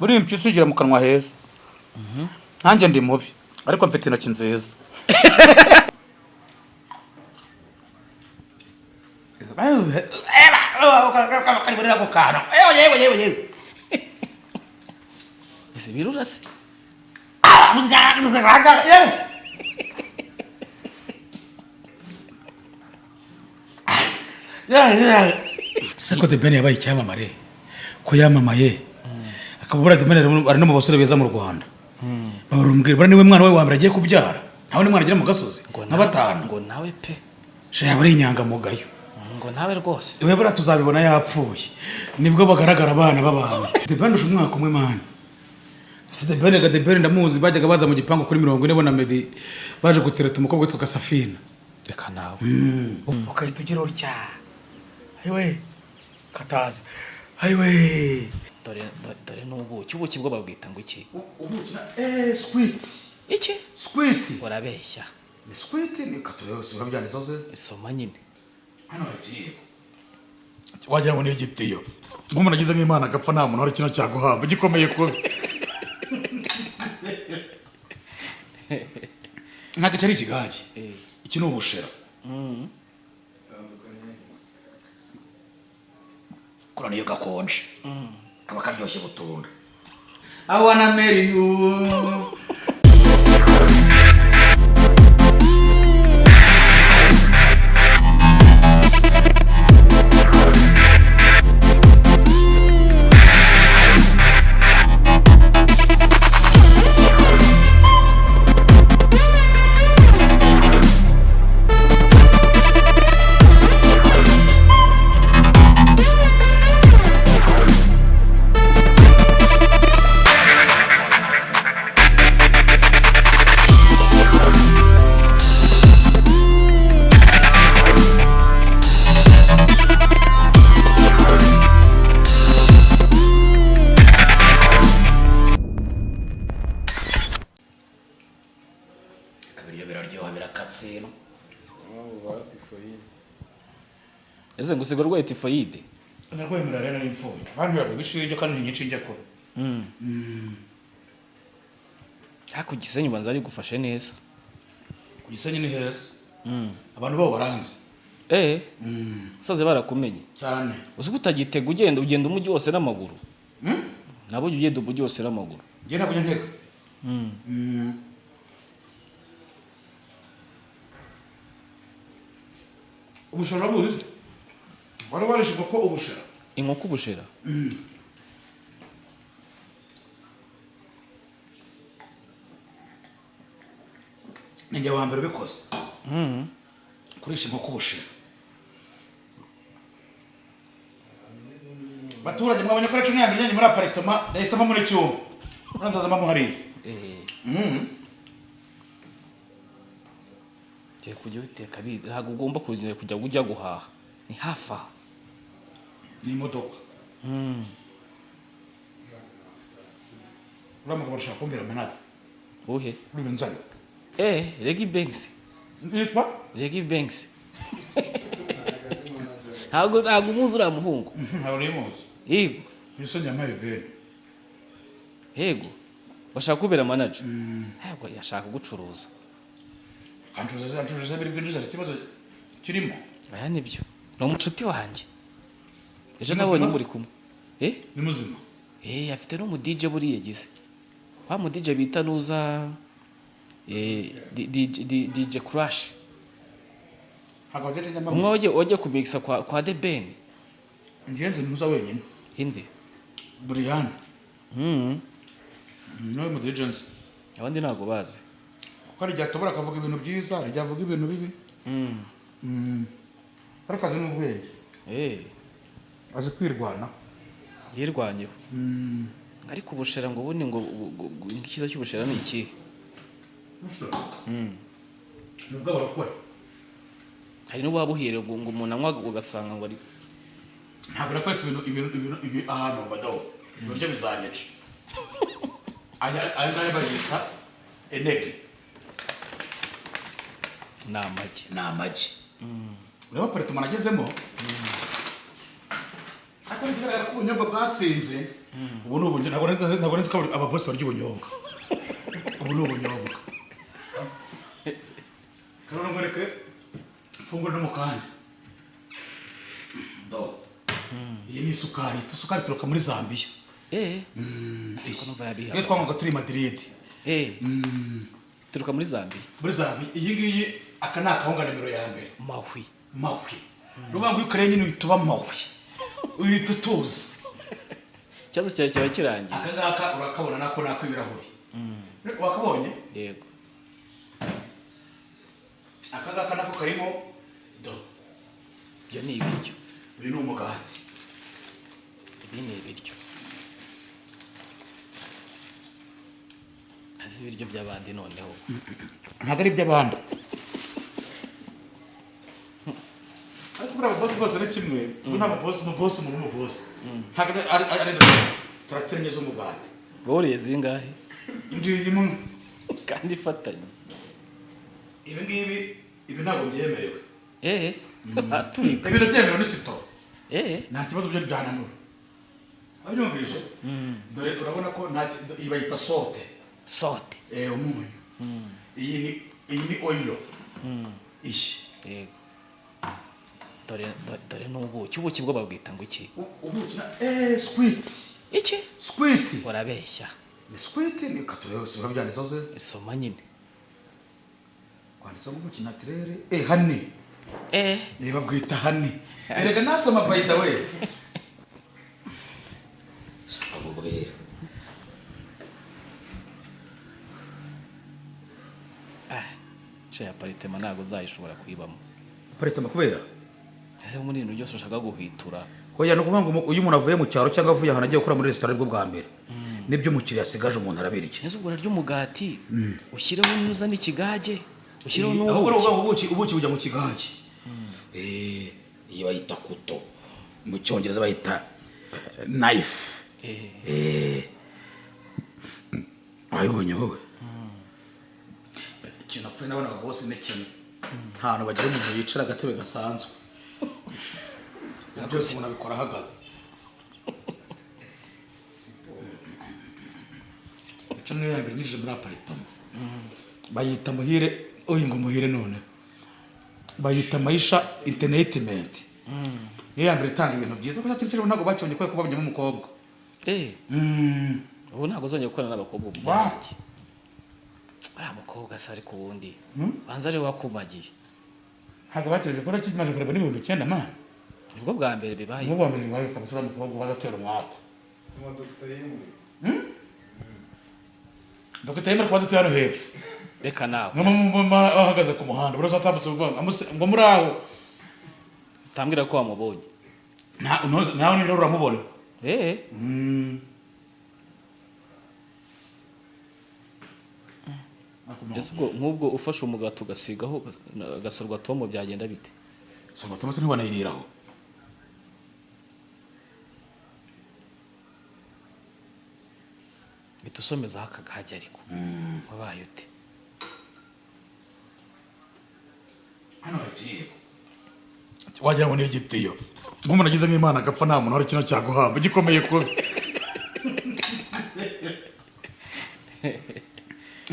buri impyisi igira mu kanwa heza. Nanjye ndi mubi ariko mfite intoki nziza. Ese birura se? Sako de Ben yabaye icyamamare ko yamamaye akabura de Ben ari no mu basore beza mu Rwanda. Barumbwira bara niwe mwana we wa mbere agiye kubyara. Nawe ni mwana agira mu gasozi nka batanu. Ngo nawe pe. Sheya bari inyangamugayo. Ngo nawe rwose. Iwe bara tuzabibona yapfuye. Nibwo bagaragara abana b'abantu. De Ben umwaka umwe mwana. Side Ben ga de Ben ndamuzi bajyaga baza mu gipangu kuri 40 bona Medi baje gutereta umukobwa witwa Gasafina. Reka nawe. Ukahita ugira utya. Ayiwe katazi. Ayiwe dore n'ubuki bwo babwita ngo iki? Ubuki sweet. Iki? Sweet. Urabeshya. Ni sweet ni katore se babyanditse zose. Isoma nyine. Hano yagiye. Wagira ngo ni igitiyo. Nk'umuntu agize nk'Imana agapfa nta muntu ari kino cyaguhamba gikomeye ko. Naka cyari kigaji. Iki ni ubushera. Kurana yo gakonje. Kaba karyoshye butunda. I wanna marry you. Ese ngusiga rwaye tifoide. Narwaye malaria nari mfuye. Abantu babishinje kandi nyinshi njye ko. Haku Gisenyi banza ari gufashe neza. Ku Gisenyi ni heza. Abantu babo baranzi. Saze barakumenye. Cyane. Uzi kutagitega ugenda umujyi wose n'amaguru. Nabo ugenda umujyi wose n'amaguru. Ngiye nakujya nteka. Ubushera buzi. Wari warishije ko ubushera. Inkoko ubushera. Ninjye wa mbere bikoze. Kurisha inkoko ubushera. Baturage mwabonye ko reco nyamye muri apartment ndahisamo muri cyumba. Uranzazama mu hari. Te kujya uteka ntago ugomba kujya guhaha. Ni hafa. Ni imodoka. Uramuka barashaka kumbira manade. Uhe? Uri benzani. Regi Banks. Nitwa? Regi Banks. Ntago umuzi uriya muhungu. Ntago nimuzi. Yego. Nisoni yamaye vene. Yego. Bashaka kubera manager. Ntabwo yashaka gucuruza. Kancuruza biri bwinjiza ikibazo kirimo. Aya nibyo. No mucuti wanjye. Ejo nabonye muri kumwe. Ni muzima. Afite no mu DJ buri yagize. Wa mu DJ bita nuza DJ Crash. Hagaze nyama. Umwe waje kumixa kwa The Ben. Ngenze nuza wenyine. Inde. Brian. No mu DJs. Abandi ntago bazi. Kuko ari ryatobora akavuga ibintu byiza, ari ryavuga ibintu bibi. Ariko azi n'ubwenge. Azi kwirwana. Yirwanyeho. Ariko ubushera ngo buni ngo ikiza cy'ubushera ni iki? Bushera. Nubwo barakora. Hari no babuhire ngo umuntu anywa ugasanga ngo ari ntabwo nakwetse ibintu ahantu badaho. Buryo bizanyica. Aya bayita enege. Namagi. Ureba apartment agezemo. Akora kigaragara ko ubunyobwa bwatsinze. ubu ni ubunyobwa ntabwo nzi ko ababosi barya ubunyobwa ubu ni ubunyobwa kandi ngoreke fungura no mukanya do iyi ni isukari turuka muri Zambia iyo twanywaga turi Madrid turuka muri Zambia iyi ngiyi aka ni akawunga nimero ya mbere mahwi rubango iyo ukariye nyine uhita uba mahwi uhita utuza ikibazo cyawe kiba kirangiye aka ngaka urakabona nako ibirahuri wakabonye yego aka ngaka nako karimo do ibyo ni ibiryo uyu ni umugati ibi ni ibiryo azi ibiryo by'abandi noneho ntabwo ari iby'abandi ariko buriya ababosi bose ni kimwe nta mubosi umuntu n'umubosi ntabwo ari turateranye z'umugati boriye zingahe ngiyi imwe kandi ifatanye ibi ntabwo byemerewe aturika ibintu byemerewe ni sito nta kibazo byo byananura wabyumvise dore urabona ko bayita sote umunyu iyi ni oyiro iyi yego dore n'ubuki bwo babwita ngo iki ubuki na squiti iki squiti urabeshya ni squiti ni katureo si babyanditseho ze soma nyine kwanditseho ubuki naturere hani babwita hani erega nasoma by the way shaka kubwira ya paritema ntabwo uzayishobora kuyibamo paritema kubera ese muri ibintu byose ushaka guhitura hoya no kuvuga ngo uyu umuntu avuye mu cyaro cyangwa avuye ahantu agiye gukora muri resitora bwo bwa mbere nibyo umukiriya asigaje umuntu arabiriki neza ubwo ry'umugati ushyireho nuza n'ikigage ushyireho n'ubuki ubuki bujya mu kigage iyi bayita kuto mu cyongereza bayita knife ayibonye wowe ikintu apfuye n'abana bose ni kimwe nta hantu bagira umuntu yicara agatebe gasanzwe byose umuntu abikora ahagaze icyo niyo yambere nije muri aparitoma bayita muhire uyu ngo muhire none bayita mayisha entertainment niyo yambere itanga ibintu byiza kuko cyakirikije ntabwo bakibonye ko babonyemo umukobwa ubu ntabwo uzongera gukorana n'abakobwa ubwanjye ariya mukobwa se ariko ubundi banza ari wakumagiye ntabwo bakibonye ko kimaze kureba n'ibihumbi 9 man nibwo bwa mbere bibaye nibwo bwa mbere bibaye kabisa umukobwa wagatera umwaka Dr. Yemera kwa hano hepfo reka nawe ahagaze ku muhanda buri atambutse ngo muri aho tambwira ko wamubonye nawe niba uramubona ese ubwo nk'ubwo ufashe umugati ugasigaho agasorwa tomo byagenda bite sorwa tomo se ntiwanayiriraho bita usomezaho akagahajya ariko wabaye ute hano hagiye wagira ngo ni igitiyo nk'umuntu agize nk'imana agapfa nta muntu wari kino cyaguhamba gikomeye kubi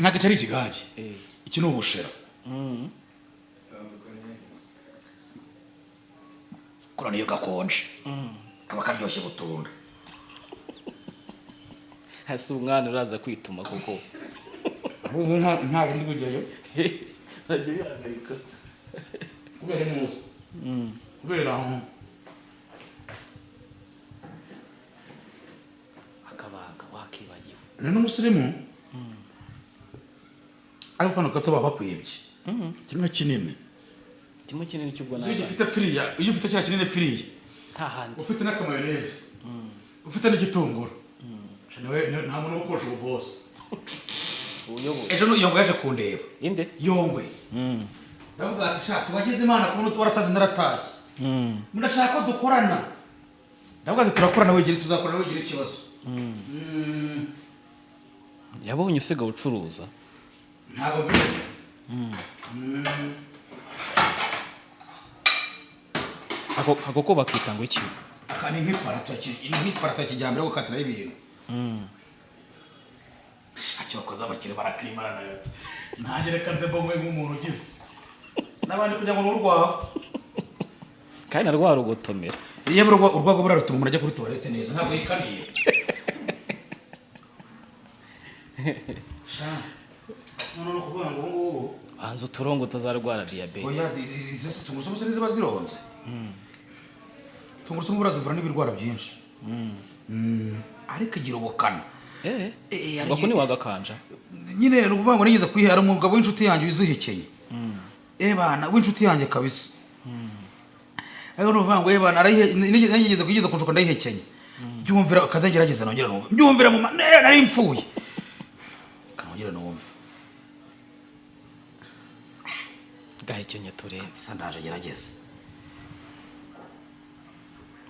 ntabwo cyari ikigage iki ni ubushera kura niyo gakonje kaba karyoshye butunda hasi umwana uraza kwituma kuko ubu nta bundi bujyayo ntajya bihagarika kubera imuzi kubera akabaga wakibagiwe ni n'umusirimu ariko kano gato baba bakwibye kimwe kinini cy'ubwo iyo ufite firiya iyo ufite cya kinini firiya nta handi ufite n'akamayoneze ufite n'igitunguru nta muntu ukoresha ubu bose ejo yongwe yaje kundeba inde yongwe ndavuga ati sha tubageze imana kubona twarasaze naratashye murashaka ko dukorana ndavuga ati turakorana wegere tuzakorana wegere ikibazo yabonye usigaye ucuruza ntabwo bizi ako ko bakita ngo iki aka ni nk'iparato ya kijyambere yo gukatiraho ibintu shaki bakoze abakire barakimana nayo nanjye reka nze mbonywe nk'umuntu ugize n'abandi kugira ngo n'urwaho kandi narwa rugotomera iyo urwago burarutuma umuntu ajya kuri toilette neza ntabwo yikaniye sha none no kuvuga ngo ngubu banza uturongo utazarwara diabete oya izi tungurusumu se niziba zironze tungurusumu burazivura n'ibirwara byinshi ariko igira ubukana ngo ni wagakanja nyine no kuvuga ngo nigeze kwihera umugabo w'inshuti yanjye wizihekeye bana w'inshuti yanjye kabisa ariko no kuvuga ngo bana nigeze kugeza kunshuka ndayihekeye byumvira akazagerageza nongera numva byumvira mu nari mpfuye kanongera numva gahekenye turebe sandaje gerageza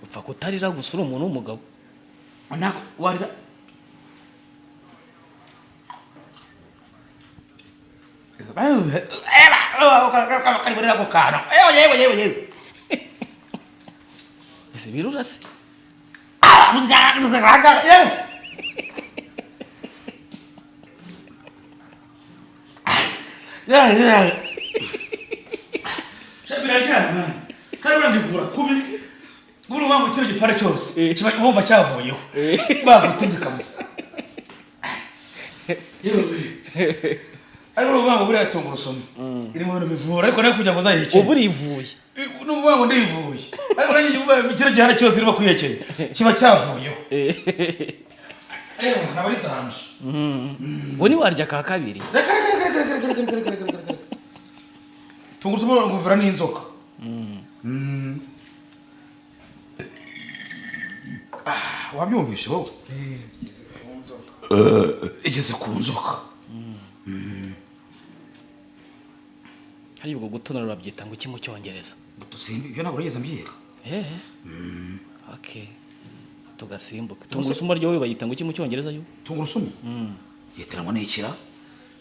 upfa kutarira gusa uri umuntu w'umugabo nako warira kariburira ko kana yewe ese birura se birajyana karibura ngivura kubi buri wangu kino gipare cyose kiba wumva cyavuyeho bagutumye kabisa ariko uvuga ngo buriya tungurusumu iri mu bintu bivura ariko nayo kugira ngo uzayihekeye ubu urivuye n'uvuga ngo ndivuye ariko nanjye uvuga kino gihana cyose irimo kwihekeye kiba cyavuyeho naba ari danje ubu ntiwarya ka kabiri tungurusumu nguvura n'inzoka wabyumvishe wowe igeze ku nzoka hari ubwo gutonora babyita ngo iki mu cyongereza dusimbi ibyo ntabwo urigeze mbyiga okay tugasimbuka tungurusumu ryo bayita ngo iki mu cyongereza yo tungurusumu yiteranwa n'ikira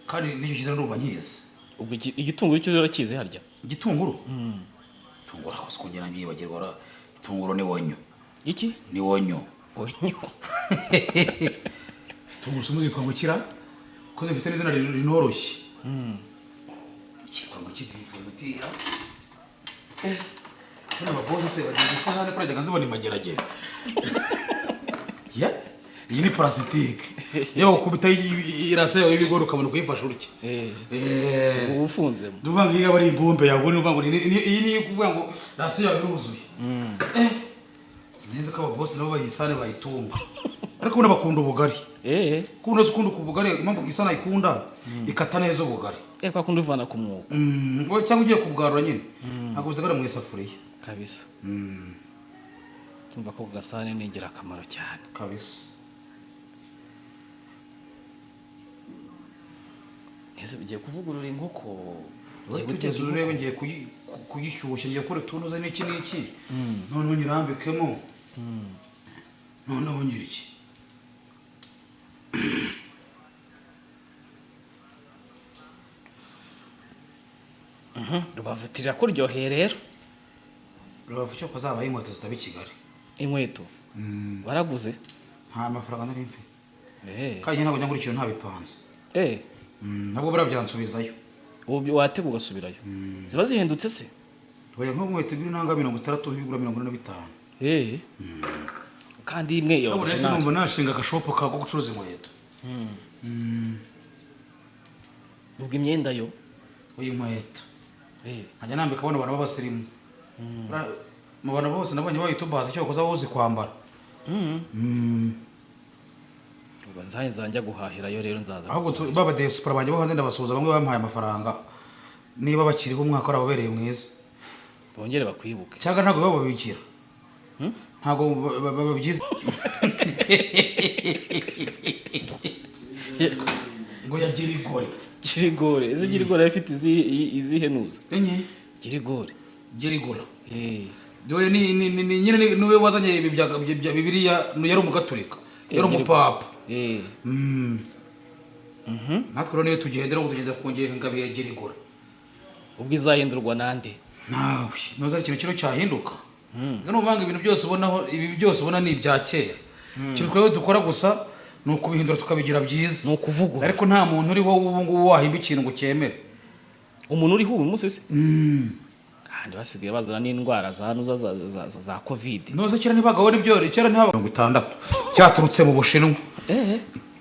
kandi n'icyo kiza ndumva nkizi ubwo igitunguru cyo urakize harya igitunguru tungura hose kongera mbiyibagirwa itunguru ni wonyo iki ni wonyo tungurusumu zitwa ngo kira ko zifite n'izina rinoroshye kitwa ngo kitwa gutira kana baboze se bagize isahane kuri ajya nzibona imageragere ya iyi ni plastique yo kubita irase y'ibigoro ukabona kuyifasha urike ufunzemo duvuga ngo iyo bari imbombe yawe ni ngo iyi ni kuvuga ngo rase yawe yuzuye sinzi ko ababose nabo bayisane bayitunga ariko ubona bakunda ubugari kuno zikunda ku bugari impamvu isana ikunda ikata neza ubugari kwa kundi uvana ku mwuko cyangwa ugiye kubwarura nyine ntabwo uzagara mu isafuriya kabisa tumva ko gasane ni ingirakamaro cyane kabisa ese bigiye kuvugurura inkoko tugeze urebe ngiye kuyishyushya ngiye kure tunuze n'iki n'iki noneho nyirambikemo noneho nyiriki rubavutirira kuryoheye rero rubavu cyo kuzabaho inkweto zitaba i Kigali inkweto baraguze nta mafaranga nari mfite kandi ntabwo njya ngura ikintu ntabipanze ntabwo barabyansubizayo ubu watega ugasubirayo ziba zihendutse se oya nk'inkweto igura inanga 60 ibigura 45 kandi imwe yo nese numva nashinga agashopo ka ko gucuruza inkweto ubwo imyenda yo uyu nkweto nkajya nambika abana b'abasirimu mu bantu bose nabonye bayitubaza icyo bakoze aho uzi kwambara ubwo nzajya guhahirayo rero nzaza ahubwo baba diaspora banjye bo hanze ndabasuhuza bamwe bampaye amafaranga niba bakiriho umwaka arababereye mwiza bongere bakwibuke cyangwa ntabwo baba babikira ntabwo babyiza ngo yagira igore girigore izi girigore afite izihenuza girigore girigora doye ni nyine niwe wazanye ibi bya Bibiliya yari umugaturika yari umupapa natwe rero niyo tugendera ngo tugenda kongera ingabe ya girigora ubwo izahindurwa nande nawe noza ikintu kiro cyahinduka Ngano uvanga ibintu byose ubonaho ibi byose ubona ni ibya kera. Ikintu twebwe dukora gusa ni ukubihindura tukabigira byiza. Ni ukuvugura. Ariko nta muntu uriho ubu ngubu wahimba ikintu ngo cyemere. Umuntu uriho ubu munsi se kandi basigaye bazana n'indwara za hano za covid. Noze kera nibagaho nibyo kera ntibabaga 60 cyaturutse mu Bushinwa.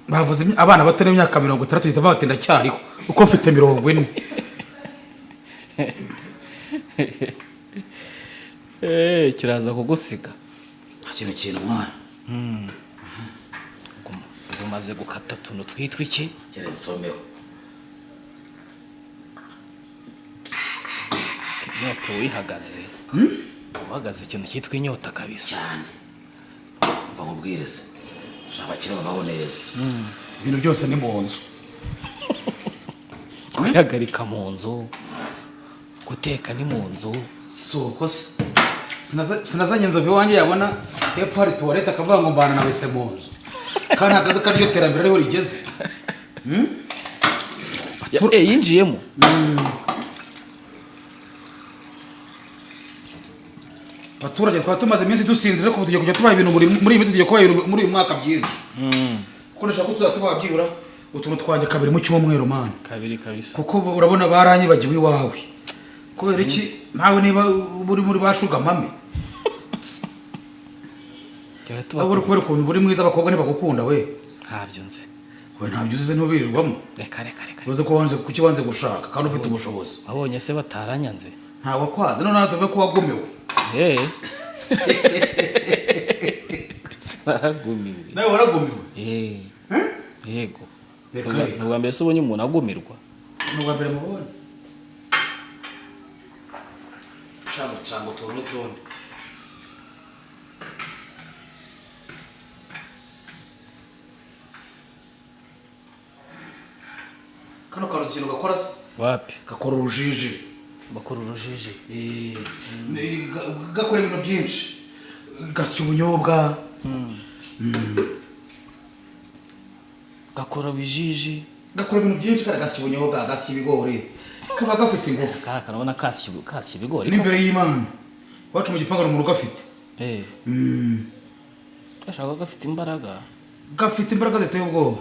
Bavuze abana bato n'imyaka 60 bita batinda cyariho uko mfite 40. Kiraza kugusiga. Kintu mwana. Umaze gukata tuno twitwa iki? Kera nsomeho. Inyota wihagaze. Uhagaze ikintu cyitwa inyota kabisa. Cyane. Mva mubwirize. Shabakira babaho neza. Ibintu byose ni mu nzu. Kwihagarika mu nzu. Guteka ni mu nzu. Soko se. Sinazanye inzovu wanjye yabona hepfo hari toilette akavuga ngo mbana na wese mu nzu. Kandi hagaze kandi iyo terambere ariho rigeze. Yinjiyemo. Abaturage twaba tumaze iminsi dusinzire ko tugiye kujya tubaha ibintu muri iyi minsi tugiye kubaha ibintu muri uyu mwaka byinshi. Kuko nashaka ko tuzatubaha byibura utuntu twanjye kabiri mu cyumweru man. Kabiri kabisa. Kuko urabona baranyibagiwe iwawe. Kubera iki nawe niba muri bashuga mame. Abura kubera ukuntu buri mwiza abakobwa ntibagukunda we. Ntabyo nzi. We ntabyo uzize ntubirirwamo. Reka. Uze ko wanze kukibanze gushaka kandi ufite ubushobozi. Abonye se bataranyanze. Ntawe kwanze none natove ko wagomewe. Naragumiwe. Nawe waragomewe. Yego. Nubwa mbere se ubonye umuntu agumirwa. Nubwa mbere mubonye. Chango tono. Kano karuzi ikintu gakora se? Wapi? Gakora urujiji. Bakora urujiji. Gakora ibintu byinshi. Gasya ubunyobwa. Gakora bijiji. Gakora ibintu byinshi kandi gasya ubunyobwa, gasya ibigori. Kaba gafite ingufu. Kanabona kasya ibigori. N'imbere y'Imana. Wacu mu gipangaro mu rugo afite. Gashaka gafite imbaraga. Gafite imbaraga ziteye ubwoba.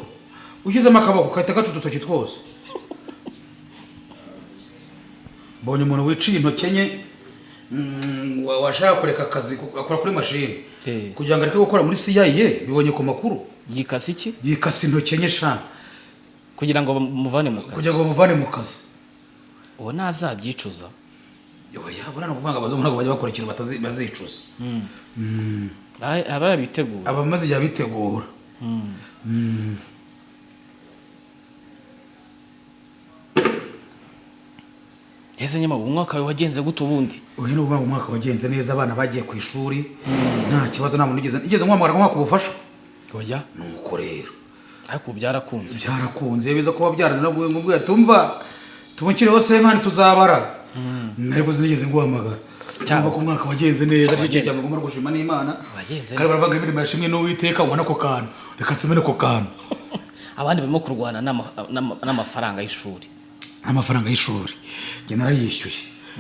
Ushyizemo akaboko kahita gaca udutoki twose. Bonye umuntu wiciye intoki enye washaka kureka akazi akora kuri machine kugira ngo areke gukora muri CIA bibonye ku makuru. Yikasi iki? Yikasi intoki enye sha kugira ngo muvane mu kazi. Kugira ngo muvane mu kazi. Uwo nazabyicuza. Oya burana kuvanga abazo ntabwo bajya bakora ikintu bazicuza. Abara bitegura. Abamaze ya bitegura. Ese nyama umwaka wagenze gute ubundi? Oya no bwa umwaka wagenze neza abana bagiye ku ishuri. Nta kibazo nta muntu igeze nkwamara kubufasha. Oya nuko rero. Ariko byarakunze. Byarakunze biza kuba byarana ngubwo tumva tumukireho se nkani tuzabara. Ariko zinigeze nguhamagara. Cyangwa ko umwaka wagenze neza cyo cyangwa ngomba gushima n'Imana. Wagenze. Kandi baravuga imirimo yashimwe n'Uwiteka ubona ko kana. Reka tsimene ko kana. Abandi barimo kurwana n'amafaranga y'ishuri. Amafaranga y'ishuri. Nge narayishyuye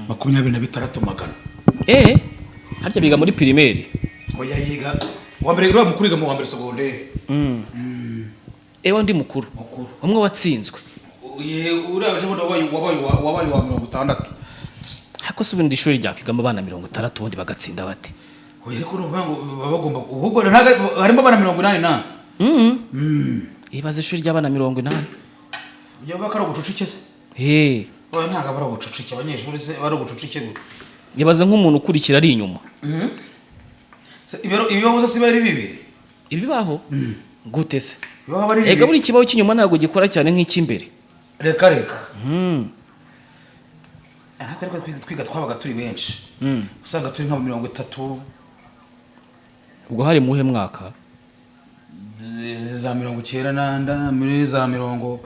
26,000 magana. Harya biga muri primaire. Oya yiga. Wa mbere rero mukuriga mu wa mbere secondaire. Ewa ndi mukuru. Umwe watsinzwe. Uraje bona wabaye wa 60. Hako subindi ishuri ryakigamo abana 60 ubundi bagatsinda bate. Oya ariko nuvuga ngo babagomba ubwo harimo abana 88. Ibaze ishuri ry'abana 80. Ujya bakara gucucike se? Oya ntaga bara gucucike abanyeshuri se bari gucucike gute. Ibaze nk'umuntu ukurikira ari inyuma. Ibibaho se bari bibiri. Ibibaho? Gute se? Ibibaho bari bibiri. Ega buri kibaho cy'inyuma ntago gikora cyane nk'icy'imbere. Reka. Ariko twiga twabaga turi benshi. Usanga turi nka 30. Ubwo hari muhe mwaka? Za 90 muri za 95.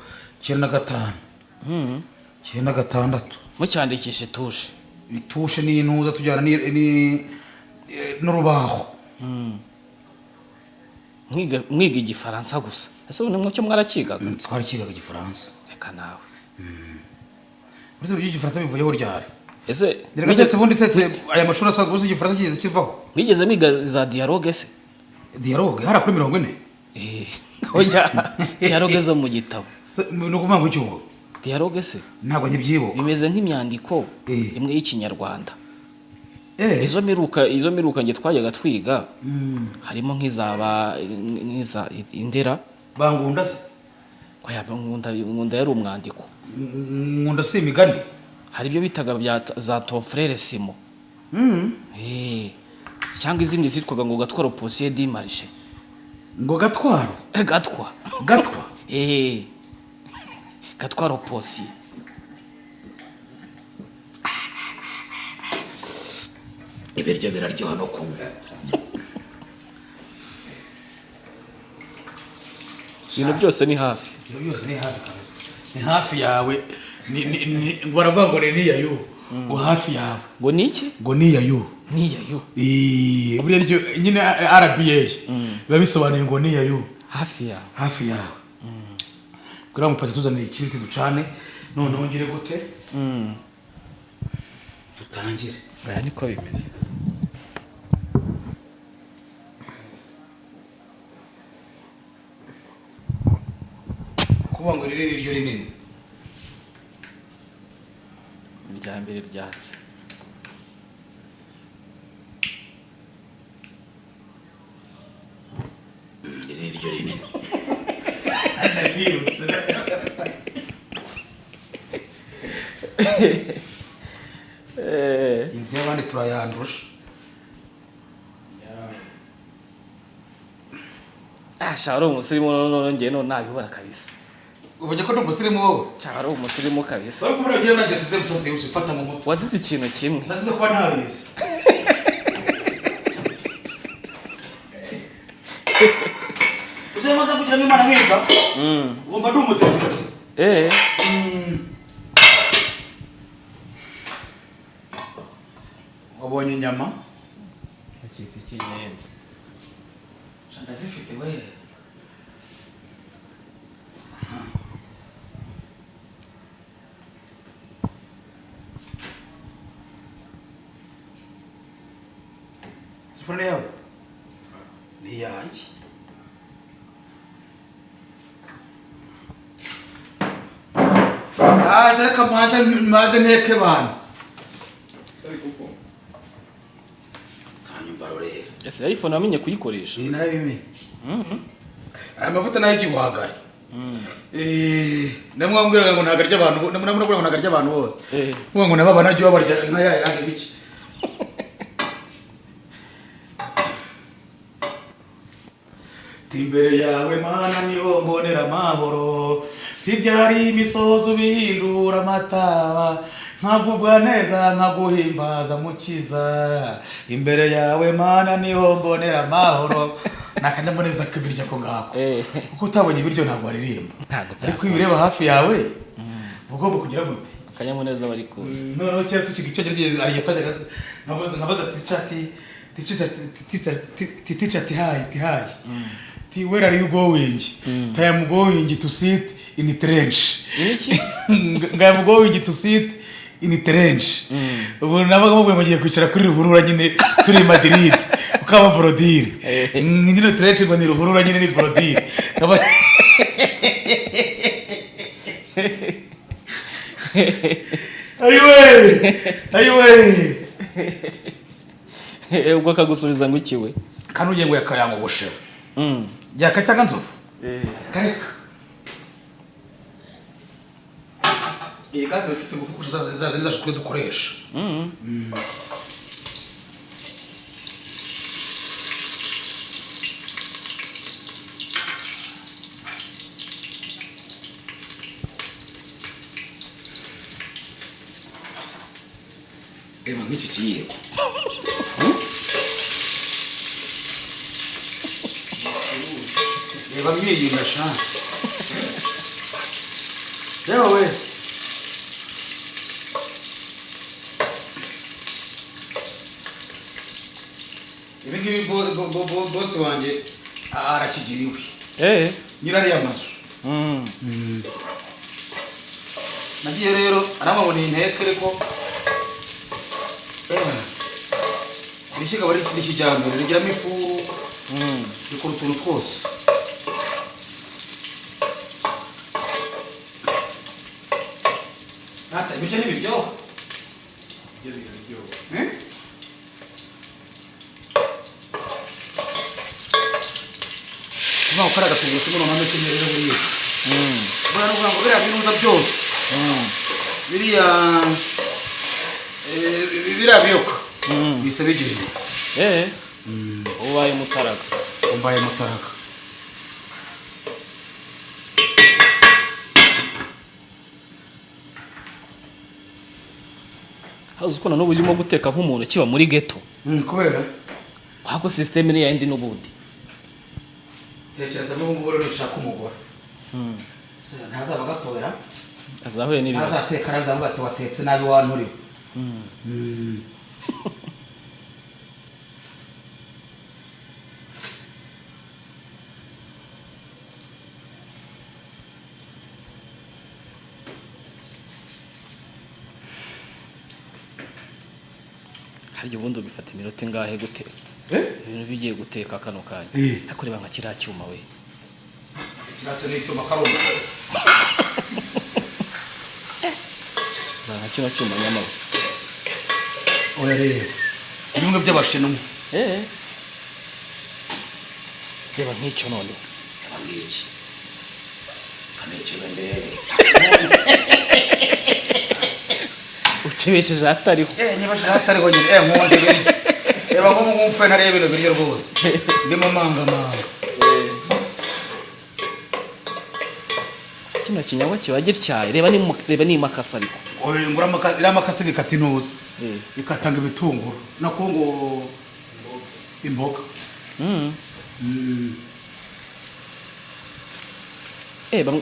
96. Mucyandikishe tushe. Itushe ni intuza tujyana ni n'urubaho. Mwiga igifaransa gusa. Ese ubu nimwe cyo mwarakigaga? Twarakigaga igifaransa. Reka nawe. Uretse igifaransa bivuyeho ryari? ese ndetse ubundi tetse aya mashuri asanzwe uzi igifaransa kigeze kivaho wigeze mwiga za dialogue se dialogue hara kuri 40 oya dialogue zo mu gitabo no kuvuga ngo cyugo dialogue se ntabwo nkibyibuka bimeze nk'imyandiko imwe y'ikinyarwanda izo miruka nge twajyaga twiga harimo nk'iza indera bangunda se oya ngunda yari umwandiko ngunda si imigani hari ibyo bitaga bya za ton frère Simon cyangwa izindi zitwaga ngo gatwaro posier di marché ngo gatwaro gatwa gatwaro posier ibiryo biraryoha no kunywa ibintu byose ni hafi kabisa ni hafi yawe baravuga ngo ni yayo ngo hafi yawe ngo ni iki ngo ni yayo buriya ryo nyine RBA biba bisobanuye ngo ni yayo hafi yawe kuri mu pati tuzanira ikibiti ducane noneho ngire gute dutangire aya niko bimeze kuba ngo ryo rinini irya mbere ryatse ryo rinini inzu y'abandi turayandusha shara umusirimu none ngiye none nabibona kabisa ubonye ko n'umusirimu wowe shara umusirimu kabisa ariko muri agiye nageze musase ufata mu mutwe wazize ikintu kimwe nasize kuba ntabizi uzemaza kugira ngo Imana mwiga ugomba ndi umutekereza wabonye inyama akita ikinyenzi ndazifite we telefone yawe ni yanjye reka maze nteke bantu tanyumva rorera ese iPhone wamenye kuyikoresha narabimenye aya mavuta nayo igihwagari namwambwiraga ngo ntagarya abantu namubwira ngo ntagarya abantu bose ngo nababa najyo babarya nka yandi biki timbere yawe mana niho mbonera amahoro tibyari imisozo bihindura amataba nkagubwa neza nkaguhimbaza mukiza imbere yawe mana niho mbonera amahoro nakanyamuneza kibirya ko ngako kuko utabonye ibiryo ntabwo aririmba ariko ibireba hafi yawe ugomba kugira gute akanyamuneza bari ku noneho cyera tukiga icyo ariye twajyaga nabaza teacher tihayi where are you going? I am going to sit in the trench. I am going to sit in the trench. Ubu nabaga mugiye kwicara kuri ruhurura nyine turi Madrid ukaba brodire. Nyine trench ngo ni ruhurura nyine ni brodire. Ayiwe. Ubwo kagusubiza ngo ikiwe. Kanuye ngo yakayango gushera. Yakacyaga nzovu kareka iyi gaze ifite ingufu kurusha za twe dukoresha eba nk'iki kiyiko eba mwiyinda sha yewe ibi ngibi bosi wanjye arakigiriwe nyirari y'amazu nagiye rero aramabona inteke ariko iri shyiga aba ari kijyambere rigiramo ifu rikora utuntu twose. Ata ibyo ntibiryoha. Ibyo biraryoha. Nko karaga tugura tuno mame kemerera buriye. Bwana ngo biriya binuza byose. Biriya biyoka. Bise bigirira. Ubaye mutaraga. Umbaye mutaraga. Hazo uko nano burimo guteka nk'umuntu kiba muri ghetto. Kubera Hako system ni yindi n'ubundi. tekereza n'ubu ngubu rero nshaka umugore. Ntazaba gatoya. Azahuye n'ibibazo. Azateka arazavuga ati watetse nabi wanturiwe. Hari ubundi bifata iminota ingahe guteka? Ibintu bigiye guteka kano kanya. Akoreba nka kiriya cyuma we. Nase n'icyuma karoma. Nka kino cyuma nyama. Oya rero. Bimwe by'abashinwa. Reba nk'icyo none. Abangiki. Kaneke bendere. Ukibesheje atariho. Nyibashe atariho nyine. Nkonde biri. Reba ngo ngumfe narebe ibintu biri rwose. Ndimo manga. Kino kinyawa kiba gityaye. Reba ni makasa ariko. Oya ngura makasi bikata intuzi. Ikatanga ibitunguru. Nako ngo imboga.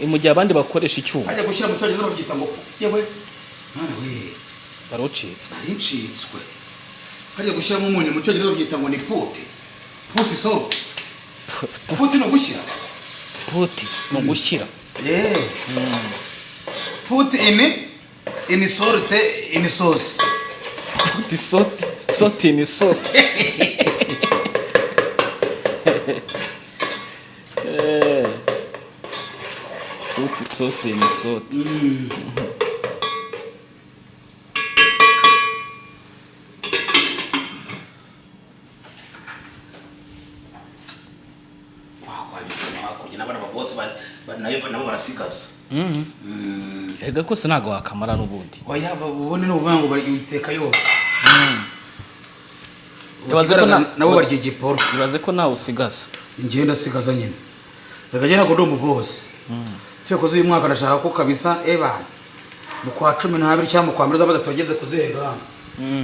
Mu gihe abandi bakoresha icyuma. Ajya gushyira mu cyongereza babyita ngo yewe. Mwana we. Barocitswe. Arincitswe. Kajya gushyiramo umunyu mu cyongereza babyita ngo ni puti. Puti so. Puti no gushyira. Puti no gushyira. Put in salt in sauce. Puti salt in sauce. Puti sauce in salt. Nabo barasigaza. Ega kose nago wakamara n'ubundi. Oya babone n'ubuvango bari iteka yose. Yabaze ko nabo barya igiporo. Yabaze ko nawe usigaza. Ingenda sigaza nyine. Rega jye nako ndo mu boss. Cyo uyu mwaka ndashaka ko kabisa mu kwa 12 cyangwa mu kwa 2 z'abaza tugeze kuzenga.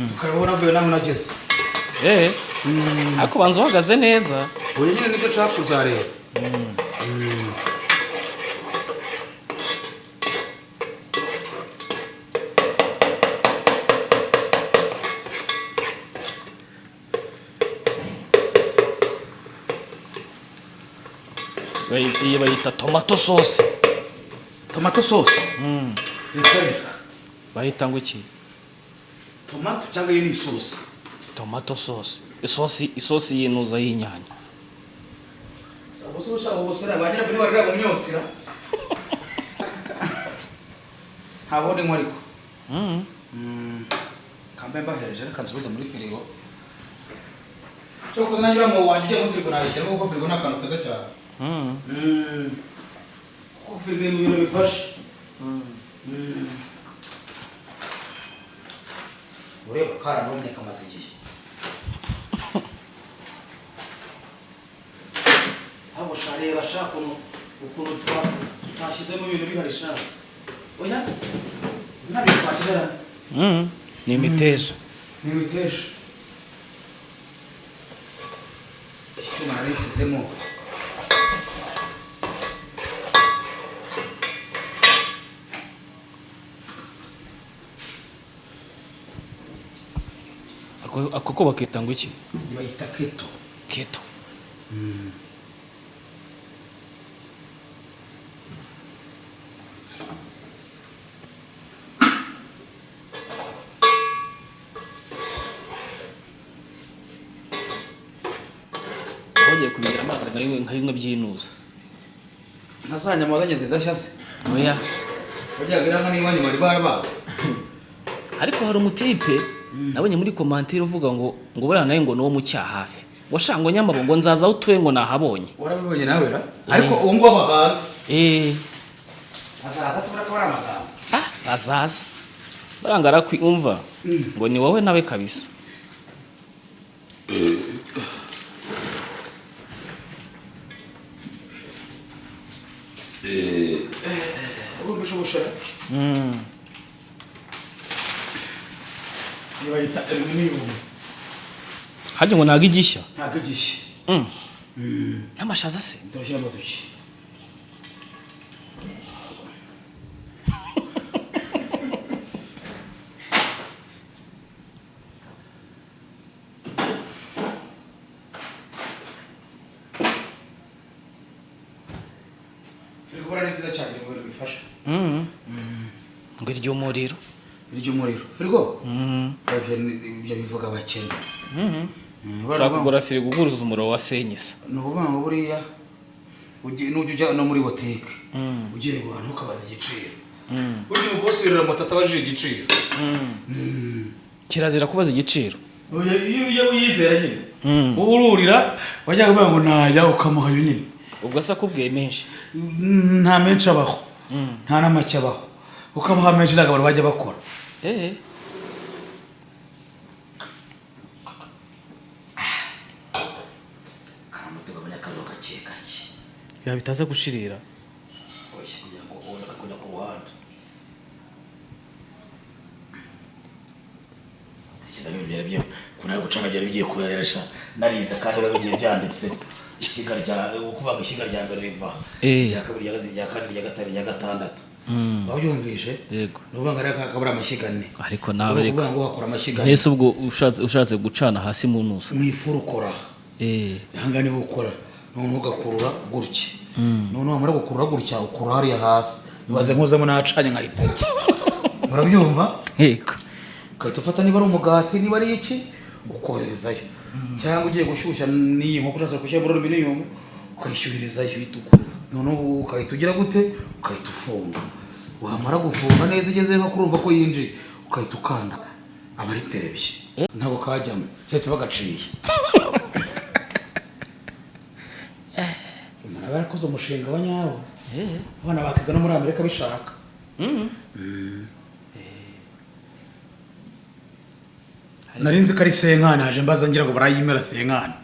Tukabona navuye nawe nageze. Ako banzo uhagaze neza. Oya nyine nibyo nshaka kuzareba. Iyi bayita tomato sauce. Tomato sauce? Bayita ngo iki? Tomato cyangwa iyi ni sauce? Tomato sauce. Isosi yinuza y'inyanya. Sabuze ushaka ubusera banyira buri barira mu myonsira. Habone nkoriko. Kambe mbahereje kansubiza muri firigo. Cyo kuzangira mu wanjye ugiye muri firigo nayishyira kuko firigo nakantu keza cyane. Kuko firigo ni ibintu bifashe. Ureba kara none kamaze igihe. Abo shareba shaka ukuntu tutashyizemo ibintu biharisha. Oya. Nabi kwakira. Ni imiteja. Ni imiteja. Icyuma narisizemo. Ako bakita ngo iki? Bayita keto. Keto. bagiye kubigira amazi nka bimwe by'inuza ntazanyama wazanye zidashya se oya bajyagira nka n'iwanyu bari barabazi ariko hari umutipe nabonye muri komantire uvuga ngo buriya nawe ngo ni uwo mu cyahafi ngo shango nyamabo ngo nzaza aho utuye ngo nahabonye warabibonye nawe ra ariko uwo ngo bahanze azaza se buraka bari amagambo azaza barangara kwumva ngo ni wowe nawe kabisa urumvisha ubushara niba yita n'iyumwe hajya ngo ntago igishya ntago igishya n'amashaza se turashyiramo duke ngo iry'umuriro firigo ibyo bivuga abakene ushaka kugura firigo uguruza umuriro wa senyisa ni ukuvuga ngo buriya nujya ujya no muri botike ugiye guhana ukabaza igiciro burya umugosi wirira moto atabajije igiciro kirazira kubaza igiciro iyo uyizera nyine ururira wajya kuvuga ngo najya ukamuha yo nyine ubwo se akubwiye menshi nta menshi abaho nta n'amake abaho ukamuha menshi ntabwo abantu bajya bakora karamutugamanya akazo gake gake biba bitaza gushirira oya kugira ngo ubone kujya ku ruhande ikizaga byo kuna gucana byari bigiye kuyeresha narize kandi babigiye byanditse ishiga rya ukuvuga ishiga rya mbere riva rya kabiri rya kane rya gatatu rya gatandatu babyumvishe yego nuvuga ngo akabura amashigane ariko nawe reka uvuga ngo wakora amashigane nese ubwo ushatse gucana hasi mu nusa mwifuru ukora ihangane ukora none ugakurura gutya none wamara gukurura gutya ukura hariya hasi bibaze nkuzamo nacanye nka itaki murabyumva yego ukahita ufata niba ari umugati niba ari iki ukoherezayo cyangwa ugiye gushyushya n'iyi nkoko ushaka gushyira muri aluminium ukayishyuhirizayo itukura noneho ukahita ugira gute ukahita ufunga wamara gufunga neza igeze nko kurumva ko yinjiye ukahita ukanda aba ari terebye ntabwo kajyamo cyetse bagaciye umuntu aba yarakoze umushinga wa nyawo abana bakiga no muri Amerika bishaka narinzi ko ari senkani haje mbaza ngira ngo barayimera senkani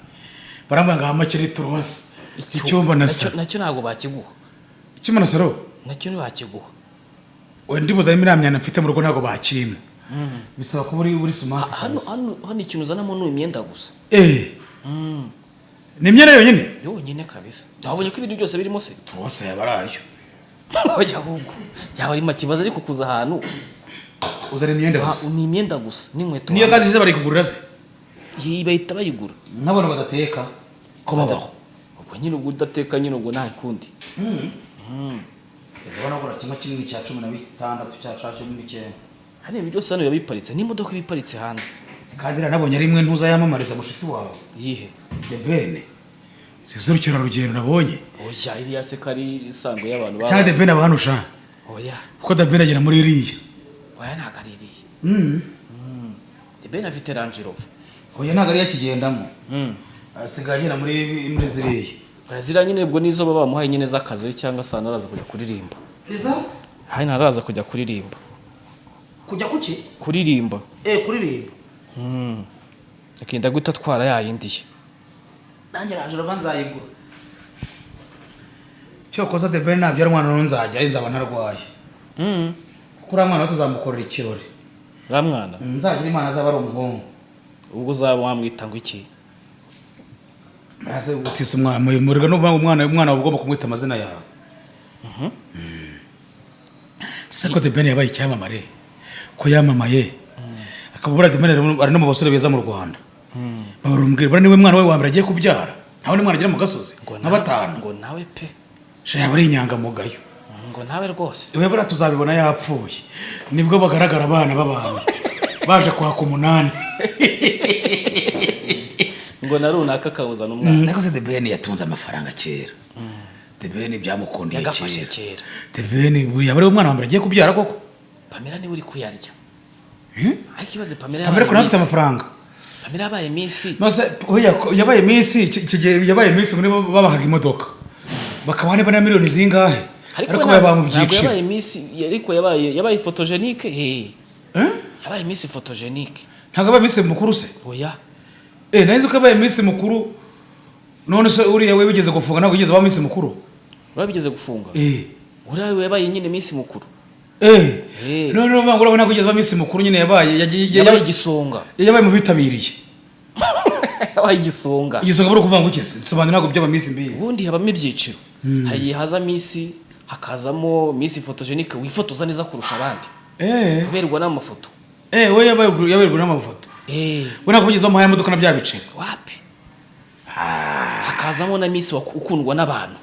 barambwira ngo amakiri turose icyumba nacyo ntabwo bakiguha icyumba na saro nacyo ntibakiguha wenda ibuza n'imira myanya mfite mu rugo ntabwo bakimpa bisaba ko uri smart hano ikintu uzanamo ni imyenda gusa ni imyenda yonyine kabisa wabonye ko ibintu byose birimo se turose yabarayo bajya ahubwo yaba ari makibazo ariko kuza ahantu uzana imyenda gusa ni imyenda gusa n'inkweto niyo kazi bari kugurira se bahita bayigura n'abantu badateka ko babaho ubwo nyine ubwo udateka nyine ubwo nta kundi ubona ko kimwe kinini cya 16 cya 19 hano ibi byose hano biba biparitse n'imodoka ibiparitse hanze kandi nabonye rimwe ntuza yamamariza mushiti wawe yihe The Ben sizurukira rugendo nabonye oya iriya se kari isango y'abantu baba cyane The Ben abahanusha oya kuko The Ben agera muri iriya oya ntago ari iriya The Ben afite Range Rover oya ntago ari yakigendamo asigaye agera muri ziriya ziriya nyine ubwo nizo baba bamuhaye nyine z'akazi cyangwa se araza kujya kuririmba hari naraza kujya kuririmba kujya kuki kuririmba kuririmba akenda guhita atwara yayindiye nanjye Range Rover nzayigura cyo koza The Ben nabyo ari umwana nzajya nzaba narwaye kuri mwana tuzamukorera ikirori ramwana nzagira imana azaba ari umuhungu ubwo uzaba wamwita ngo iki ase gutisa umwana muriga no umwana ugomba kumwita amazina yawe sako The Ben yabaye icyamamare ko yamamaye akabura The Ben ari no mu basore beza mu Rwanda barumbwira bari niwe mwana we wa mbere agiye kubyara nawe ni mwana agira mu gasozi n'abatanu ngo nawe pe shaya bari inyangamugayo ngo nawe rwose iwe bara tuzabibona yapfuye nibwo bagaragara abana b'abantu baje kwaka 8 ngo na runaka kawuzana umwana ariko se The Ben yatunze amafaranga kera The Ben byamukundiye yagafashe kera The Ben yabare umwana wa mbere agiye kubyara koko Pamela niwe uri kuyarya ariko ibaze Pamela ko nafite amafaranga Pamela yabaye Miss nose oya yabaye Miss kige yabaye Miss muri babahaga imodoka bakaba niba na miliyoni zingahe ariko baba mu byiciro yabaye Miss ariko yabaye photogenique yabaye Miss photogenique ntago yabaye Miss mukuru se oya naizo ko yabaye Miss mukuru none se uriya we bigeze gufunga ntago yigeze ba Miss mukuru urabigeze gufunga uriya we yabaye nyine Miss mukuru none bangura ntago yigeze ba Miss mukuru nyine yabaye igisonga yabaye mu bitabiriye yabaye igisonga buri kuvanga ukese sobanura ntago byaba Miss mbizi ubundi habamo ibyiciro hari haza Miss hakazamo Miss photogenique wifotoza neza kurusha abandi kuberwa n'amafoto we yaberwa n'amafoto we ntabwo bigeze bamuhaye imodoka na bya biceri wapi hakazamo na Miss ukundwa n'abantu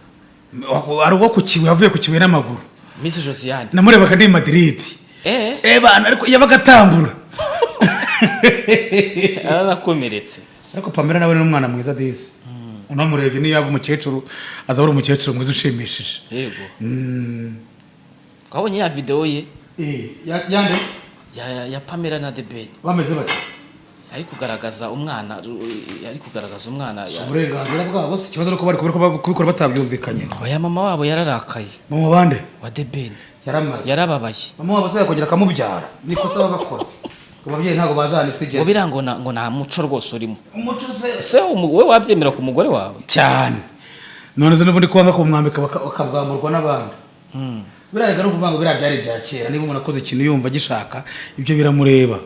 ari uwo ku kiwe yavuye ku kiwe n'amaguru Miss Josiane namurebaga ndi Madrid bana ariko yabaga atambura aranakomeretse ariko Pamela nawe ni umwana mwiza disi unamurebye niyo yaba umukecuru aza ari umukecuru mwiza ushimishije yego twabonye ya video ye yande ya Pamela na The Ben bameze bati ari kugaragaza umwana uburenganzira bwabo se ikibazo nuko bari kubikora batabyumvikanye oya mama wabo yararakaye mama bande wa The Ben yarababaye mama wabo se yakongera akamubyara niko se bagakora ababyeyi ntago bazana isigeze birango ngo nta muco rwose urimo umuco se wowe wabyemera ku mugore wawe cyane none zo n'ubundi kwanga kumwambika bakabwamurwa n'abandi birarega no kuvanga bira byari bya kera niba umuntu akoze ikintu yumva gishaka ibyo biramureba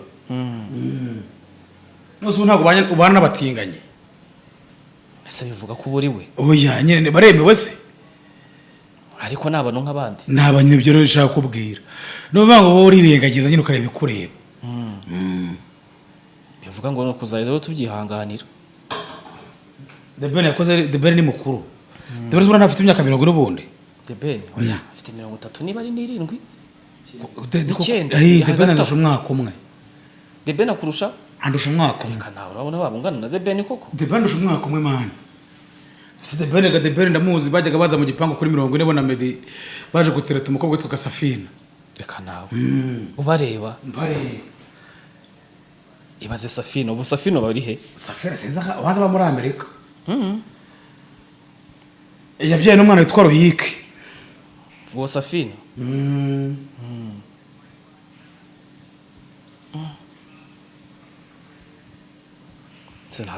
nose ntago ubana n'abatinganye ese bivuga ko buri we oya nyine baremewe se ariko nabano nk'abandi nabanyibyo rero nshaka kubwira no banga bo urirengagiza nyine ukareba ikureba bivuga ngo no kuzahira tubyihanganira The Ben ni mukuru The Ben ntafite imyaka 40 n'ubundi The Ben oya afite 30 niba ari 7 The Ben andusha umwaka umwe The Ben akurusha andusha umwaka umwe kana urabona babungana na The Ben koko The Ben andusha umwaka umwe man si The Ben ndamuzi bajyaga baza mu gipangu kuri 40 bona Medi baje gutereta umukobwa witwa Safina reka nawe ubareba ibaze Safina ubu Safina bari he Safina sinza waza ba muri Amerika yabyaye n'umwana witwa Royike uwo Safina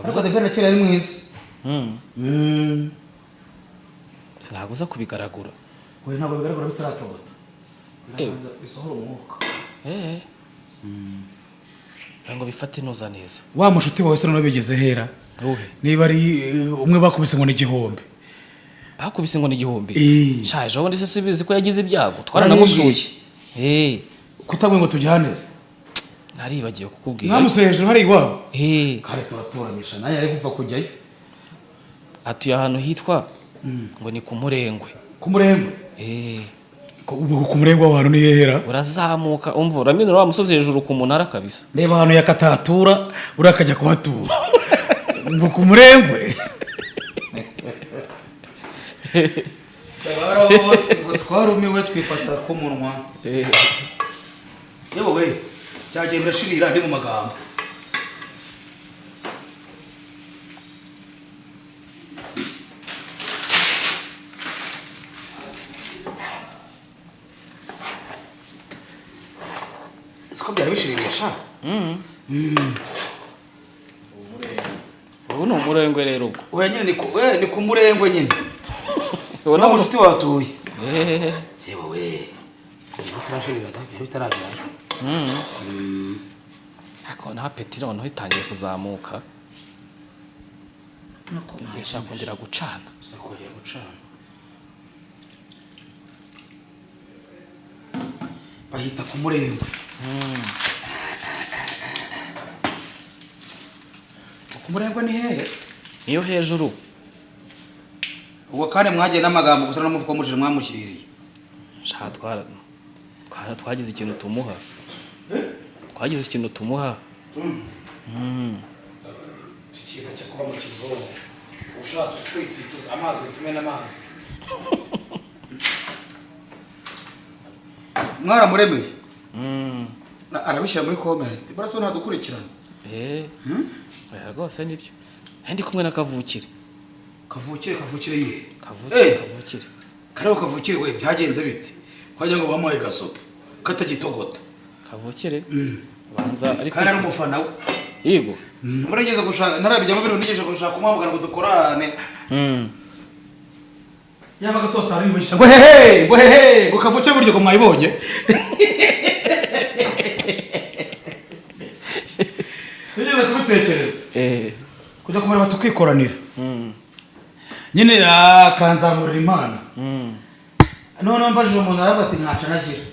Ariko The Ben akiri ari mwiza sinaguza kubigaragura we ntabwo bigaragara bitaratobota bisohora umwuka ngo bifate inoza neza wa mushuti wawe se none bigeze hera niba ari umwe bakubise ngo ni igihombe bakubise ngo ni igihombe shaje ubundi se subize ko yagize ibyago twaranamusuye kutagwe ngo tujyaneze naribagiye kukubwira namusuye hejuru hari iwabo kare turatoranyisha naye ari gupfa kujyayo atuye ahantu hitwa ngo ni ku Murengwe ku Murengwe w'ahantu ni hera urazamuka umva uraminura wa musozi hejuru ku munara kabisa reba ahantu yakatatura urakajya kuhatura ngo ku Murengwe Kabara bose ngo twarumiwe twifata ku munwa yewe cyagiye birashirira ndi mu magambo Siko byari bishiririye sha ubu ni Umurengwe rero ubwo oya nyine ni ku Murengwe nyine ubona mushuti watuye yewe we turashirira byari bitaragerayo ako na apeti noneho itangiye kuzamuka nshaka kongera gucana bahita ku Murengwe ku Murengwe ni hehe niyo hejuru ubwo kandi mwagiye n'amagambo gusa n'umufuko mujije mwamushyiriye twagize ikintu tumuha Ikiza cyo kuba mu kizungu ushatse utwitsituza amazi utume n'amazi mwaramuremeye arabishyira muri comment baraso ntadukurikirana rwose nibyo ndi kumwe na kavukire ye kavukire karabo kavukire we byagenze bite kwajya ngo bamuhaye gasopo katagitogota kavukire banza ariko kana ari umufana we yego murageze gushaka narabijya mu biro nigeje gushaka umwamugana ngo dukorane yaba gasosa ari mwisha ngo hehe ngo kavukire buryo ko mwayibonye nigeze kubitekereza kujya kumara batukikoranira nyine akanzamurira imana none mbajije umuntu arabati ntaca nagira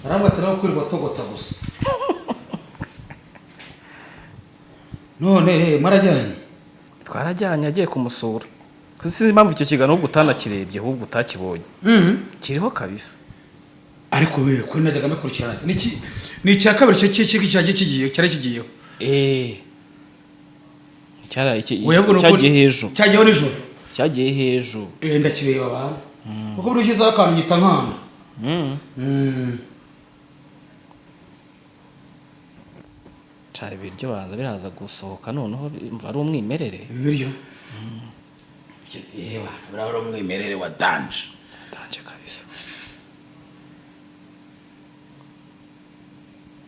arabati nawe kwirirwa togota gusa none marajyanye twarajyanye agiye kumusura sinzi impamvu icyo kiganiro ubwo utanakirebye ahubwo utakibonye kiriho kabisa ariko we ko najyaga mbikurikirana ni icya kabiri cyo kigiyeho cyagiye hejuru ndakireba abantu kuko buri ushyizeho akantu nyita nkanda cyari ibiryo banza biraza gusohoka noneho mva ari umwimerere ibiryo yewe biraho umwimerere wa danje kabisa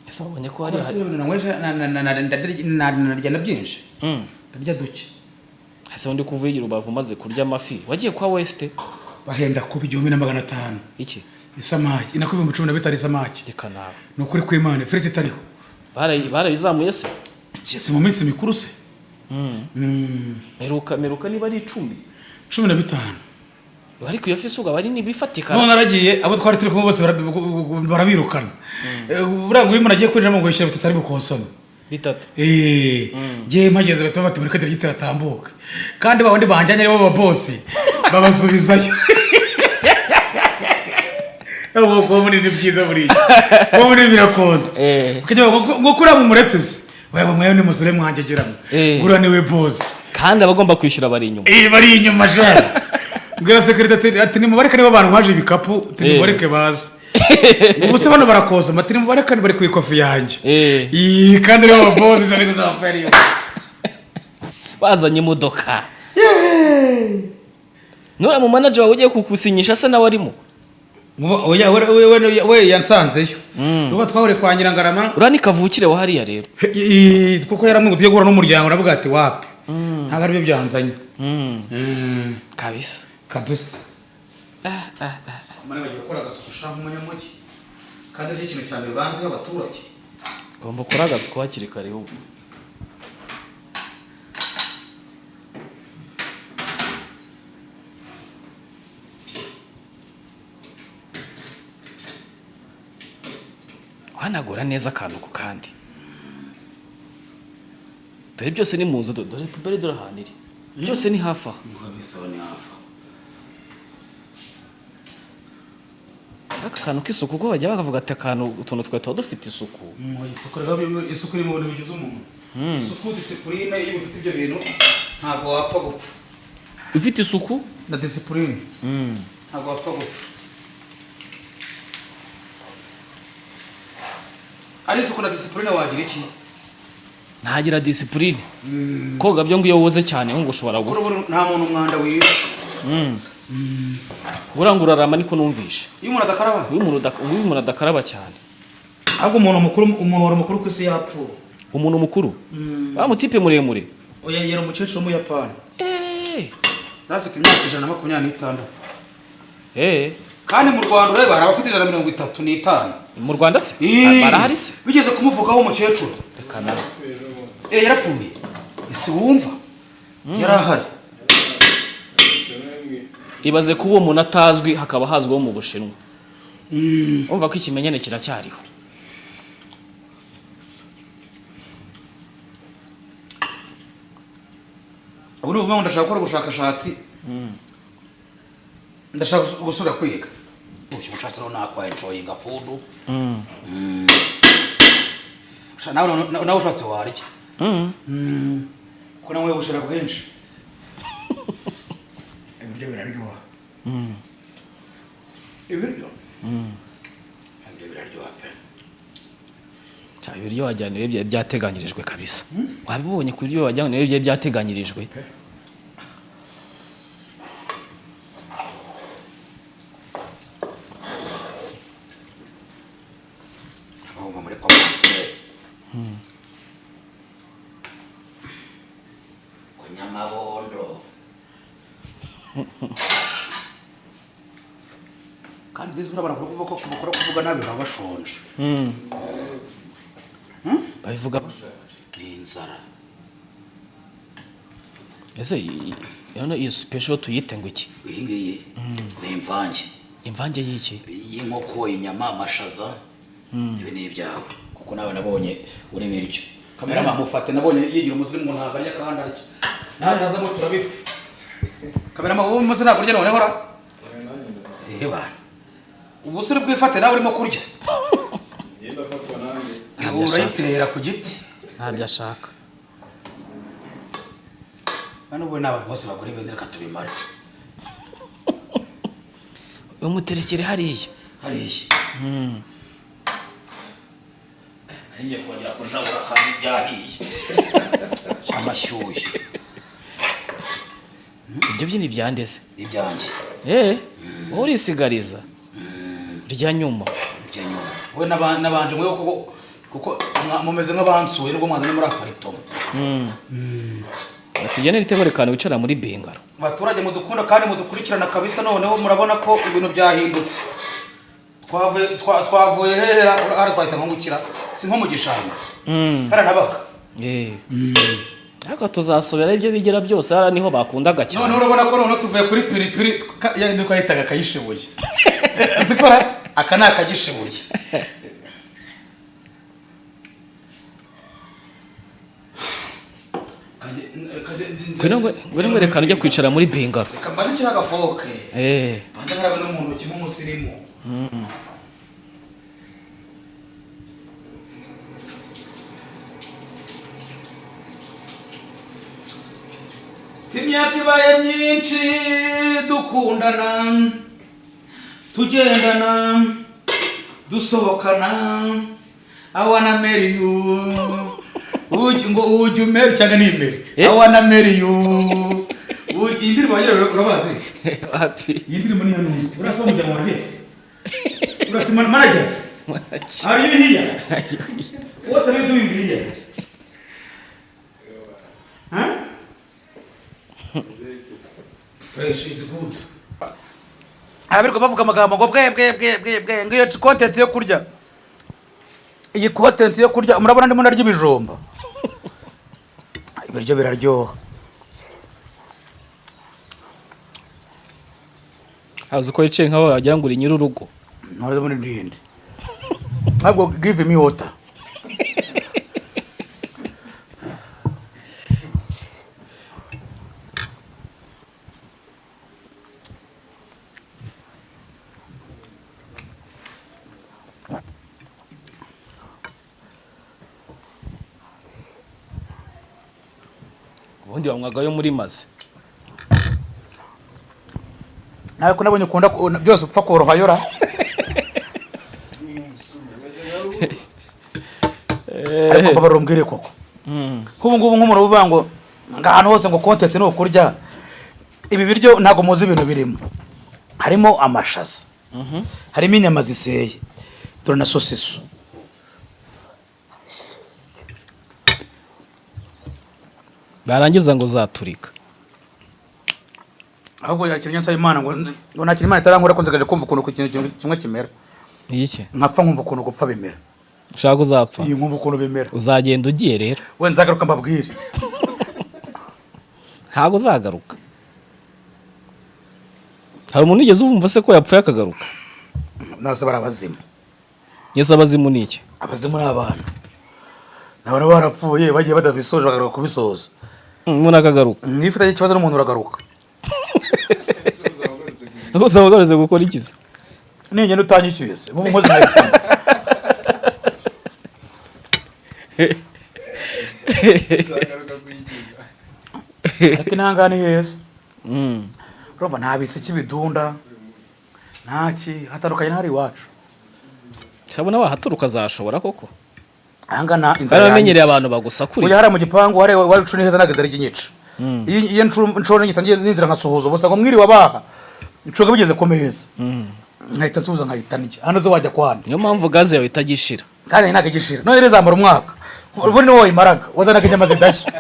ese wabonye ko hari narya na byinshi ndarya duke ese undi kuvugira ubavu maze kurya amafi wagiye kwa West bahenda ku 1500 iki isamaki inako 15 isamaki reka nawe nukuri kw'Imana frite itariho barayizamuye se cyese mu minsi mikuru se meruka niba ari 15 ariko iyo fisi ugaba ari nibifatika none aragiye abo twari turi kumwe bose barabirukana buranga uyu muntu agiye kwinjira mu gushyira bitatu ari bukonsome bitatu je mpageze batuma bati muri kadiri gitera tambuka kandi babandi banjanye bo babosi babasubizayo abo ko muri byiza buri ko muri birakonda kujya ngo kura mu muretese wewe mwayo ni musore mwangegeramo gura niwe boss kandi abagomba kwishyura bari inyuma bari inyuma jara mbwira secretary ati ni mubareke nibo bantu mwaje ibikapu ati mubareke bazi ubuse bano barakoza ati ni mubareke bari ku ikofi yanjye kandi nibo boss jari gutaperiyo bazanye imodoka nura mu manager wawe ugiye kukusinyisha se nawe arimo oya we yansanzeyo tuba twahore kwa Nyirangarama urani kavukire wa hariya rero kuko yaramwe tugiye gura n'umuryango navuga ati wapi ntago ari byo byanzanye kabisa mane bagiye gukora agasukusha nk'umunyamugi kandi ari ikintu cyane banze abaturage ngomba gukora agasuku hakiri kare ubu wanagura neza akantu ku kandi dore byose ni mu nzu dore pubere dore ahantu iri byose ni hafi aha aka kantu k'isuku ko bajya bakavuga ati akantu utuntu twawe tuba dufite isuku isuku iri mu bintu bigize umuntu isuku disipurine iyo ufite ibyo bintu ntabwo wapfa gupfa ufite isuku na disipurine ntabwo wapfa gupfa ari isuku na disipurine wagira iki ntagira disipurine koga byo ngo iyo woze cyane ngo ushobora gupfa nta muntu umwanda wishe burangura rama niko numvishe iyo umuntu adakaraba umuntu adakaraba cyane ahubwo umuntu wari mukuru ku isi yapfuye umuntu mukuru wa mutipe muremure oya yera umukecuru w'umuyapani rafite imyaka 126 kandi mu Rwanda ureba hari abafite 135 mu Rwanda se barahari se bigeze kumuvugaho umukecuru reka nawe yarapfuye ese wumva yarahari ibaze kuba umuntu atazwi hakaba hazwiho mu Bushinwa umva ko ikimenyane kiracyariho ubu n'ubu ndashaka gukora ubushakashatsi ndashaka gusubira kwiga ubushakashatsi rero nakwaye enjoyinga food nawe ushatse warya ko namwe bushira bwinshi ibiryo biraryoha ibiryo biraryoha pe cyane ibiryo wajyaniwe byateganyirijwe kabisa wabibonye ku biryo wajyaniwe byateganyirijwe kandi ndetse urabona kuvuga ko kubukora kuvuga nabi bashonje babivuga ni inzara ese iyo special tuyite ngo iki iyi ngiyi ni imvange y'iki y'inkoko inyama amashaza ibi ni ibyawe kuko nawe nabonye uri biryo kamera mufate nabonye yigira umuzimu ntabwo arya kandi arya nagazamo turabipfa kamera muzi ntabwo urya noneho ra reba ubusore bwifate nawe urimo kurya urayitera ku giti ntabyo ashaka hano ubu n'abantu bose bagura ibendera katubimara umuterekere hariya ngiye kongera kujabura kandi byahiye amashyushyu ibyo byini byandeze ibyanjye urisigariza rya nyuma we nabanje mwe kuko mumeze nk'abansuye nubwo mwanzanye muri aparitoma batujyane ritekorekana wicara muri bingaro abaturage mudukunda kandi mudukurikirana kabisa noneho murabona ko ibintu byahindutse twavuye hera ara twahita nkungukira si nko mu gishanga karanabaga ariko tuzasubira ibyo bigira byose ara niho bakundaga cyane none urabona ko none tuvuye kuri piripiri yandi twahitaga kayishibuye zikora aka ni akagishibuye ngwino ngwerekana ujya kwicara muri bingaro reka mbanze kiriya agafoke banza nkarabe n'umuntu kimwe umusirimu imyaka ibaye myinshi dukundana tugendana dusohokana I wanna marry you ujya umere cyangwa ni imere I wanna marry you indirimbo wagira urabazi iyi ndirimbo ni hano urasa umujyamo wanjye urasa manager are you here what are you doing here fresh is good abirwa bavuga amagambo ngo bwe ngiyo content yo kurya iyi content yo kurya murabona ndimo narya ibijumba ibiryo biraryoha hazo ko yicaye nkaho wagira ngo uri nyururugo none muri ndinde ahubwo give me water ubundi bamwagayo muri maze nawe ko nabonye ukunda byose upfa koroha yora ariko barumbwire koko nk'ubu ngubu nk'umuntu uvuga ngo ahantu hose ngo content ni ukurya ibi biryo ntabwo muzi ibintu birimo harimo amashaza harimo inyama ziseye dore na sosiso barangiza ngo zaturika ahubwo yakiriye nsaba Imana ngo nakiri Imana itarankora ko nzagaje kumva ukuntu ikintu kimwe kimera iki nkapfa nkumva ukuntu gupfa bimera ushaka uzapfa iyi nkumva ukuntu bimera uzagenda ugiye rero we nzagaruka mbabwire ntabwo uzagaruka hari umuntu ugeze ubumva se ko yapfuye akagaruka nase barabazimu yese abazimu ni iki abazimu ni abantu nabona barapfuye bagiye badabisoje bagaruka kubisoza umuntu akagaruka mwifite ikibazo n'umuntu uragaruka gusa bagareze gukora ikiza ningenda utanyishyuye se mu nkozi nayo ariko intanga ni heza Mm. urumva nta bisiki bidunda ntaki hatandukanye n'ahari iwacu Sabona wahaturuka azashobora koko. ahangana Bari inzara bamenyereye yanyica. abantu Ujya bagusakuriza. hariya mu gipangu wacu neza ntabwo inzara iginyica iyo nshobora ngitangiye n'inzira nkasuhuza ubusa ngo mwiriwe abaha nshoga bigeze ku meza nkahita nsuhuza nkahita ndya hano zo wajya kwana Niyo mpamvu gaze yawe itagishira. kandi ntabwo igishira none rero izamara umwaka ubundi wowe imaraga wazanaga inyama zidashya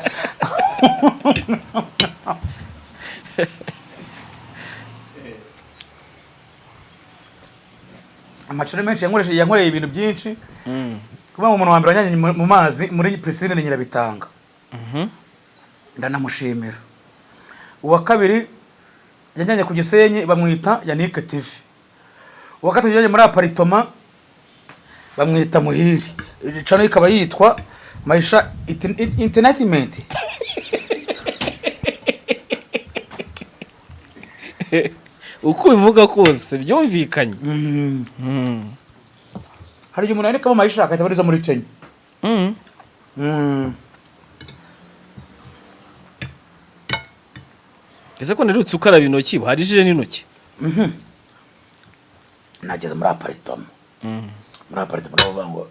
amacuri menshi yankoreye ibintu byinshi kuba umuntu wa mbere wajyanye mu mazi muri pisine ni Nyirabitanga ndanamushimira uwa kabiri yajyanye ku Gisenyi bamwita Yannick TV uwa gatatu yajyanye muri aparitoma bamwita Muhiri cano ikaba yitwa Maisha Entertainment Uko bivuga kose byumvikanye. hari igihe umuntu yandikamo Maisha akahita abariza muri Kenya Ese ko nirutse ukaraba intoki buharijije n'intoki. nageze muri aparitoma nabo bango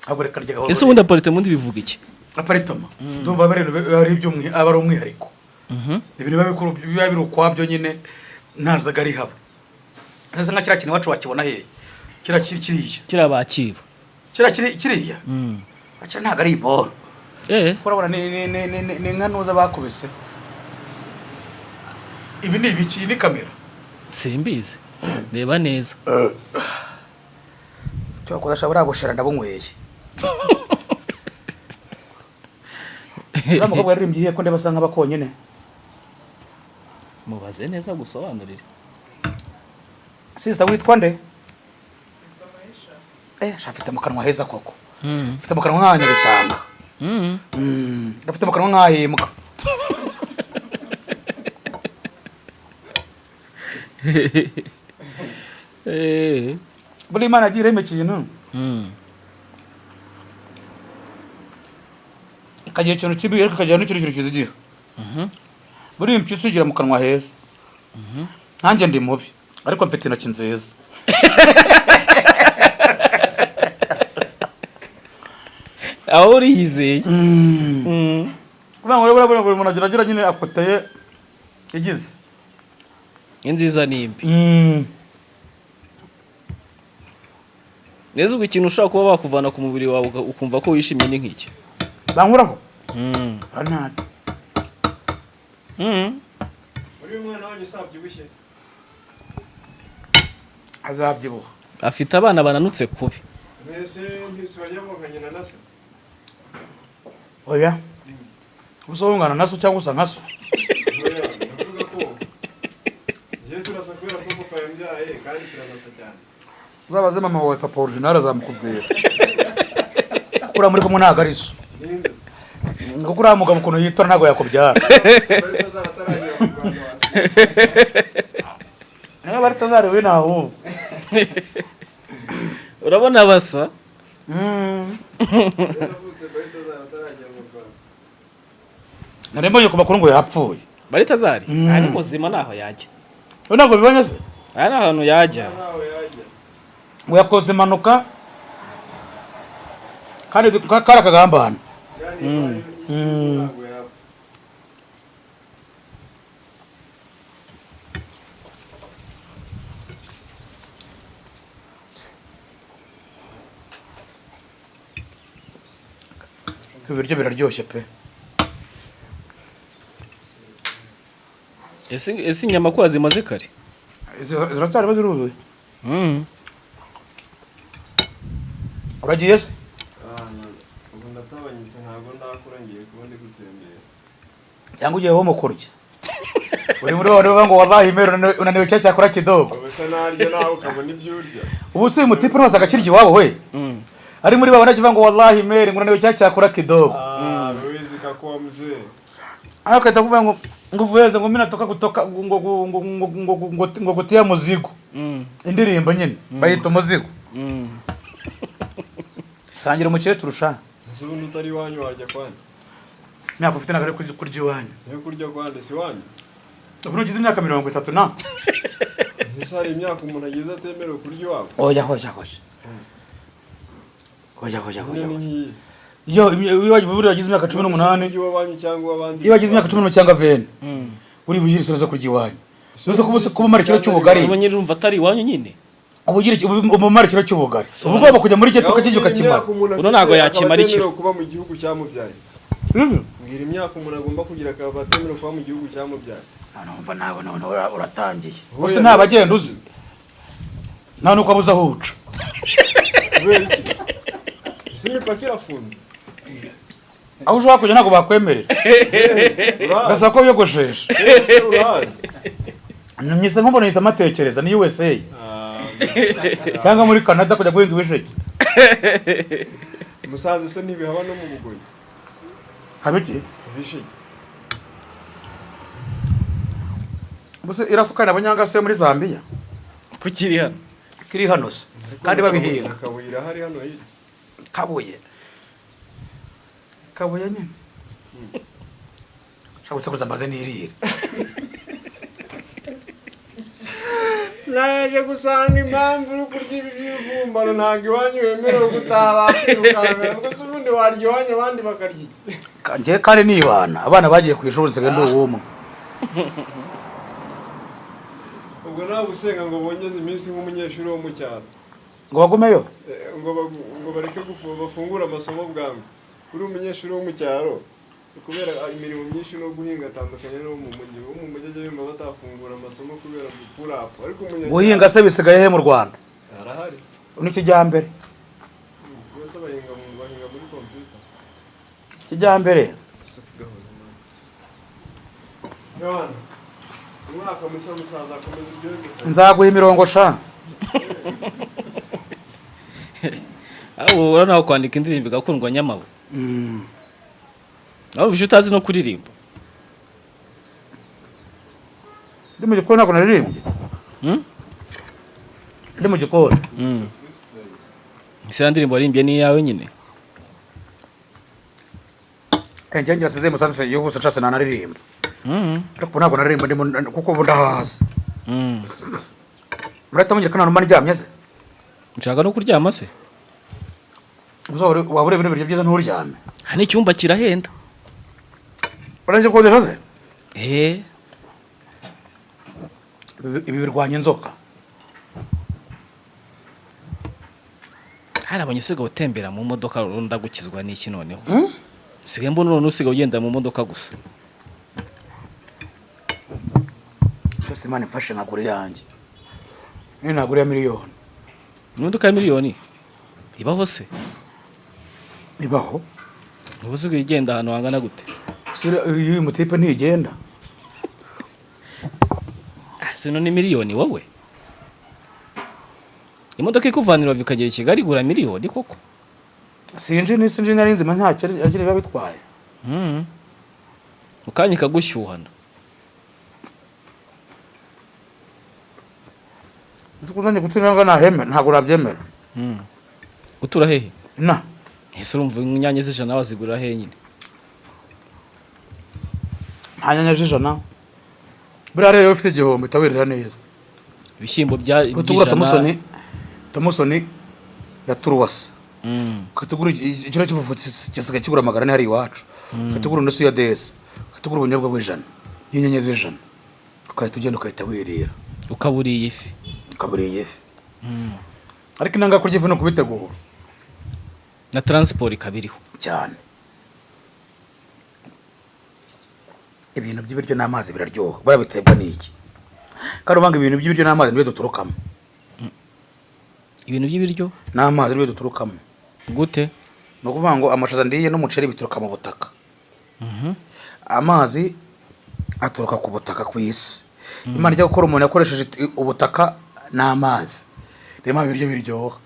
ahubwo reka rye gahoro Ese ubundi aparitema undi bivuga iki? aparitoma ndumva ari ari umwihariko ibintu biba biri ukwabyo nyine ntazaga ari haba neza nka kiriya kintu iwacu wakibona hehe Kirabakiba. kiriya akira ntabwo ari iboro urabona ni nka nuza bakubise ibi ni ibiki ni kamera Simbizi. Reba neza. cyo kodasha burabushera ndabunyweye Ramukobwa yaririmbye ko ndeba sanga bakonyene Mubaze neza gusobanurira. Sister witwa nde? Shafite mu kanwa heza koko. Mfite mu kanwa nkanya bitanga. Ndafite mu kanwa nkahimbwa. Buri Imana agira ikintu. Kagiye ikintu kibi ariko kagiye n'ikindi kizigira. Buri impyisi igira mu kanwa heza. Nanjye ndi mubi ariko mfite intoki nziza. Aho uri yizeye. Kuba ngo buri muntu agira nyine akoteye igize. Inziza nimbi. Neza ubwo ikintu ushaka kuba bakuvana ku mubiri wawe ukumva ko wishimye ni nk'iki. Bankuraho? Anata. Uri umwana wanyu usabyibushye? Azabyibuha. Afite abana bananutse kubi. Mbese ntibisibajyamo nka nyina na se? Oya. Usongana naso cyangwa usa nkaso. Oya, ndavuga ko je turasa kubera ko papa yambyaye kandi turanasa cyane. Uzabaze mama wawe papa original azamukubwira. Kura muri kumwe ntago ari so. Ninde? Ngo kuri mugabo ukuntu yitora ntago yakubyara. Naga bari tazare we naho. Urabona basa? Narembonye ku makuru ngo yapfuye. Bari tazari? Ari muzima naho yajya. Ntabwo bibonye se? Ari ahantu yajya. Ngo yakoze impanuka kandi kara kagambana. Ibiryo biraryoshye pe. Ese inyama ko zimaze kare? Ziracyari baziruwe. Uragiye se? Ubu ndatabanyise ntabwo ndakura ngiye kuba ndi gutembera. Cyangwa ugiye ho mukurya. Uri muri wano ngo wallahi mero unaniwe cyakora kidogo. Ubuse naryo nawe ukabona ibyo urya. Ubu se mutipe rwose agakirya iwabo we. Ari muri babana kivuga ngo wallahi mero unaniwe cyakora kidogo. Ruizi kakuwa mzee. Akata kuvuga ngo nguvuze ngo mina toka gutoka ngo gutiya muzigo. Indirimbo nyine bayita muzigo. Sangira umukecuru sha. Zubu utari wanyu warya kwani. imyaka ufite ntabwo ari kurya iwanyu. Niyo kurya kwande si wanyu. Ubu ugize imyaka 30 na. Ese hari imyaka umuntu agize atemerewe kurya iwabo? Oya. Yo buri wagize imyaka 18. Iyo wanyu cyangwa abandi. Iyo wagize imyaka 18 cyangwa 20. Uri bugirisoza kurya iwanyu. Nose kuba mara kiro cy'ubugari. Ubu nyiri urumva atari iwanyu nyine. Ubu mara kiro cy'ubugari. Ubu ugomba kujya muri geto ukajya kimara. Uno ntago yakimara ikiro. Kuba mu gihugu cyamubyaye. Ngira imyaka umuntu agomba kugira akaba atemerewe kuba mu gihugu cyamubyaye. Numva nawe uratangiye. Bose nta bagenda uzi. Nta nuko abuza huca. Kubera iki? Ese imipaka irafunze. Aho ushaka kujya ntago bakwemerera. Basa ko yogoshesha. Urazi. Nyise nk'umuntu yita amatekereza ni USA. Cyangwa muri Canada kujya guhinga ibisheke. Musanze se ntibihaba no mu Bugoyi. Habiki? Ibisheke. Bose irasukana abanyanga se muri Zambia. Kukiri hano. Kiri hano se. Kandi babihinga. Kabuye hari hano hirya. Kabuye nyine. Cyangwa kuzambaza n'irire. Naje gusanga impamvu uri kurya ibi bivumbano ntabwo iwanyu wemerewe gutaba kwirukanga gusa ubundi warya iwanyu abandi bakarya. Kanjye kandi nibana abana bagiye ku ishuri segendo uwuma. Ubwo nawe usenga ngo bongeze iminsi nk'umunyeshuri wo mu cyaro. Ngo bagumeyo? Ngo bareke bafungura amasomo bwangu. Uri umunyeshuri wo mu cyaro kubera imirimo myinshi no guhinga atandukanye no mu mujyi. Wo mu mujyi yumva batafungura amasomo kubera gukurapo. Ariko guhinga se bisigaye he mu Rwanda? Arahari. N'ikijyambere. Bose bahinga muri computer. Kijyambere. Yohana. Umwaka mushya musaza akomeza ibyo. Nzaguha imirongo sha. Aho urana kwandika indirimbo igakundwa nyamawe. Nawe bisho utazi no kuririmba. Ndi mu gikoni nako naririmbye. Ndi mu gikoni. Isi ndirimbo arimbye ni yawe nyine. Njye nasize musanze yubusa cyase nanaririmba. Ariko ntabwo naririmba ndimo kuko ndahaza. Murata mugira kana numva ndyamye se. Nshaka no kuryama se. Uzore wabure ibintu byiza nturyame. Hani icyumba kirahenda. Uranje kodesha se? Ibi birwanya inzoka. Hari abanyesiga utembera mu modoka runda gukizwa n'iki noneho. Sige mbona none usiga ugenda mu modoka gusa. Cyose Imana imfashe nkagure yanjye. Ni nagure ya miliyoni. Imodoka ya miliyoni. Ibaho se? Ibaho? Ubusiga igenda hano hangana gute? Sira uyu mutipe ntigenda. Sino ni miliyoni wowe. Imodoka ikuvanira vikagera Kigali igura miliyoni koko. Sinje narinze ntacyo agira babitwaye. Ukanye kagushyuhana. Nzikuzanye gutunanga na heme ntago urabyemera. Utura hehe? Na. Ese urumva inyanya z'ijana wazigura hehe nyine? Hanyanya z'ijana. Buriya rero ufite igihombo itawirira neza. Ibishyimbo bya Kutugura Tomusoni ya Turuwasa. Katugura ikiro cy'ubufutsi kisiga kigura magana hari iwacu. Katugura nusu ya DS. Katugura ubunyobwa bw'ijana. Y'inyenye z'ijana. Ukahita ugenda ukahita wirira. Ukaburiye ifi. Ariko inanga kurya ifu no kubitegura. Na transport ikabiriho. Cyane. Ibintu by'ibiryo n'amazi biraryoha. Barabitebwa n'iki? Karubanga ibintu by'ibiryo n'amazi niwe duturukamo. Ibintu by'ibiryo n'amazi niwe duturukamo. Gute? No kuvuga ngo amashaza ndiye n'umuceri bituruka mu butaka. Amazi aturuka ku butaka ku isi. Imana ijya gukora umuntu yakoresheje ubutaka n'amazi. Rema ibiryo biryoha.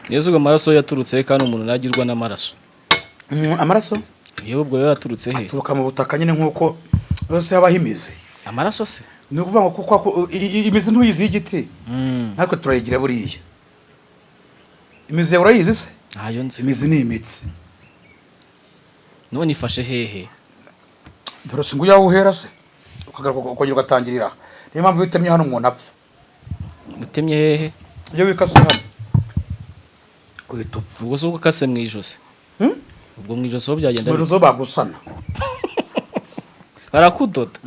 Yezuga amaraso yaturutse kandi umuntu nagirwa n'amaraso. Amaraso? Iyo ubwo yaturutse he? Aturuka mu butaka nyine nkuko yose yabahimize. Amaraso se? ni ukuvuga ngo kuko imizi ntuyizi y'igiti natwe turayigira buriya imizi yawe urayizi se ntayo nzi imizi ni imitsi none ifashe hehe dore si ngo yawe uhera se ukongera ugatangirira niyo mpamvu iyo utemye hano umuntu apfa utemye hehe iyo wikase hano uhita upfa ubwo se ukase mu ijosi ubwo mu ijosi ho byagenda mu ijosi bagusana barakudoda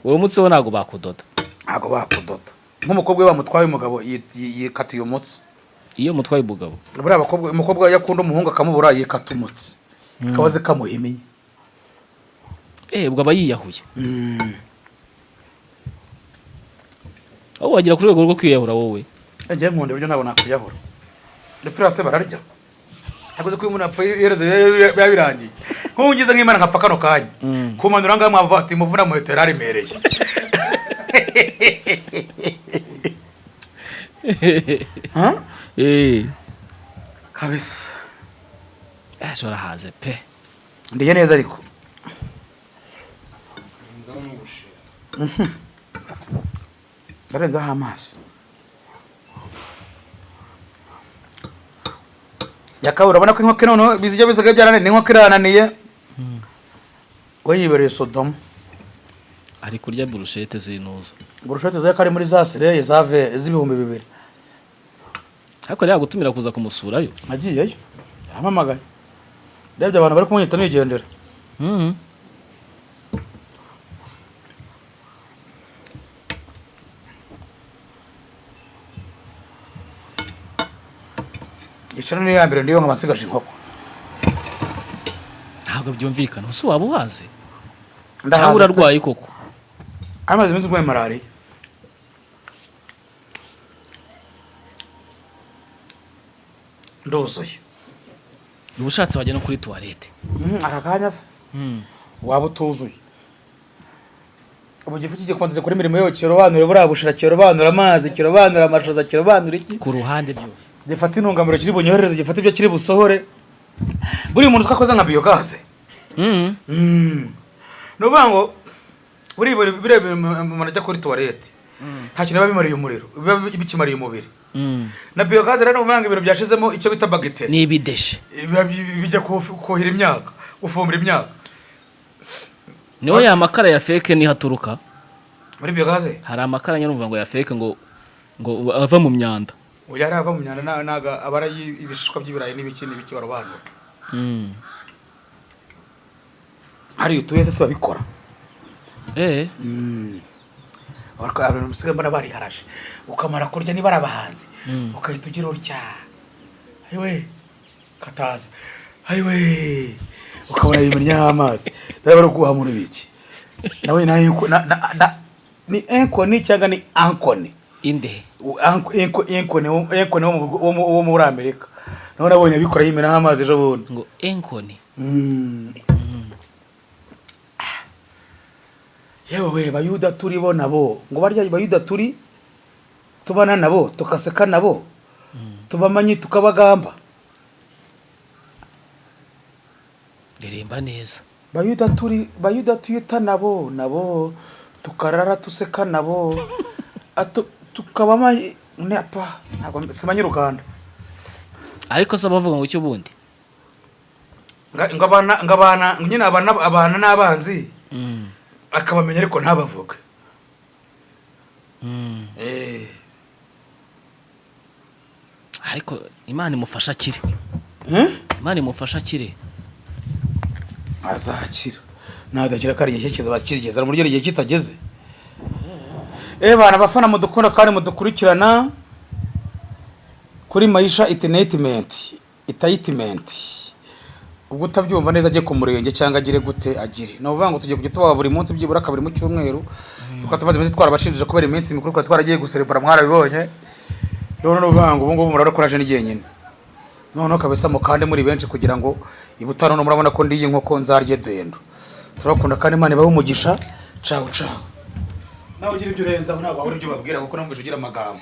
wowe umutsi wo ntabwo bakudoda ntabwo bakudoda nk'umukobwa we bamutwaye umugabo yikatiye umutsi iyo mutwaye umugabo buriya umukobwa yakunda umuhungu akamubura yikata umutsi kabaze kamuhimenye ubwo aba yiyahuye aho wagira ku rwego rwo kwiyahura wowe ngiye nkunda ibyo ntabwo nakwiyahura ndetse se bararya ntabwo ko umuntu apfa iherezo biba birangiye nk'ubu ngize nk'imana nkapfa kano kanya kumanura ngaho mwavuga ati muvuna mu hetera rimereye kabisa ashobora haze pe ndiye neza ariko ndarenzaho amaso yakaba urabona ko inkoko noneho bizijya bisaga byarananiye inkoko irananiye we yibereye Sodomu ari kurya burushete zinuza burushete zari kari muri za sireye z'ibihumbi 2,000 ariko rero gutumira kuza kumusurayo nagiyeyo yaramamagaye ndebye abantu bari kumwita nigendera icara niyo yambere ndiyo nkaba nsigaje inkoko ntabwo byumvikana usu waba uhaze cyangwa urarwaye koko amaze iminsi urwaye malariya ndozoye ubushatse wajya no kuri tuwarete aka kanya se waba utuzuye ubu gifu kigikonze kuri mirimo yo kirobanura buriya bushira kirobanura amazi kirobanura amashaza kirobanura iki ku ruhande byose gifata intungamubiri kiri bunyohereze gifata ibyo kiri busohore buri muntu twakoze nka biogaze nuvuga ngo buri umuntu ajya kuri toilette nta kintu biba bimariye umuriro biba bikimariye umubiri na biogaze rero uvuga ngo ibintu byashizemo icyo bita bagiteri ni ibideshe bijya kuhira imyaka gufumbira imyaka niho ya makara ya feke ni haturuka muri biogaze hari amakara nyarumva ngo ya feke ngo ava mu myanda uya ava mu myanda naga abara ibishishwa by'ibirayi n'ibiki barobanura hari utuye se babikora ariko abantu musigaye mbona bari haraje ukamara kurya niba arabahanzi ukahita ugira urya ayiwe kataza ayiwe ukabona yimenya amazi ndabara kuha muri biki nawe ni enkoni cyangwa ni ankoni inde enkoni wo muri Amerika nawe nabonye abikora yimena amazi ejo bundi ngo enkoni yewe bayuda turi bo nabo ngo barya bayuda turi tubana nabo tukaseka nabo tubamanyi tukabagamba ndirimba neza bayuda tuyita nabo tukarara tuseka nabo tukabama nepa ntabwo simanyi Ruganda ariko se bavuga ngo icyo bundi ngabana nyine abana n'abanzi akabamenya ariko ntabavuga ariko Imana imufasha akire Imana imufasha akire azakira nadakira kari igihe kiza bakigeza mu ryo igihe kitageze bana bafana mudukunda kandi mudukurikirana kuri Maisha Entertainment ubwo utabyumva neza agiye ku murenge cyangwa agire gute agire no vuga ngo tujye kujya tuba buri munsi byibura kabiri mu cyumweru kuko tumaze iminsi twarabashinjije kubera iminsi mikuru kwa twaragiye guserebura mwarabibonye none no vuga ngo ubungu murakoraje n'igihe nyine none kabisa mu kandi muri benshi kugira ngo ibutano no murabona ko ndiye inkoko nzarye dendo turakunda kandi Imana ibahe umugisha ciao nawe ugira ibyo urenzaho ntabwo ahora ibyo babwira kuko namwe ugira amagambo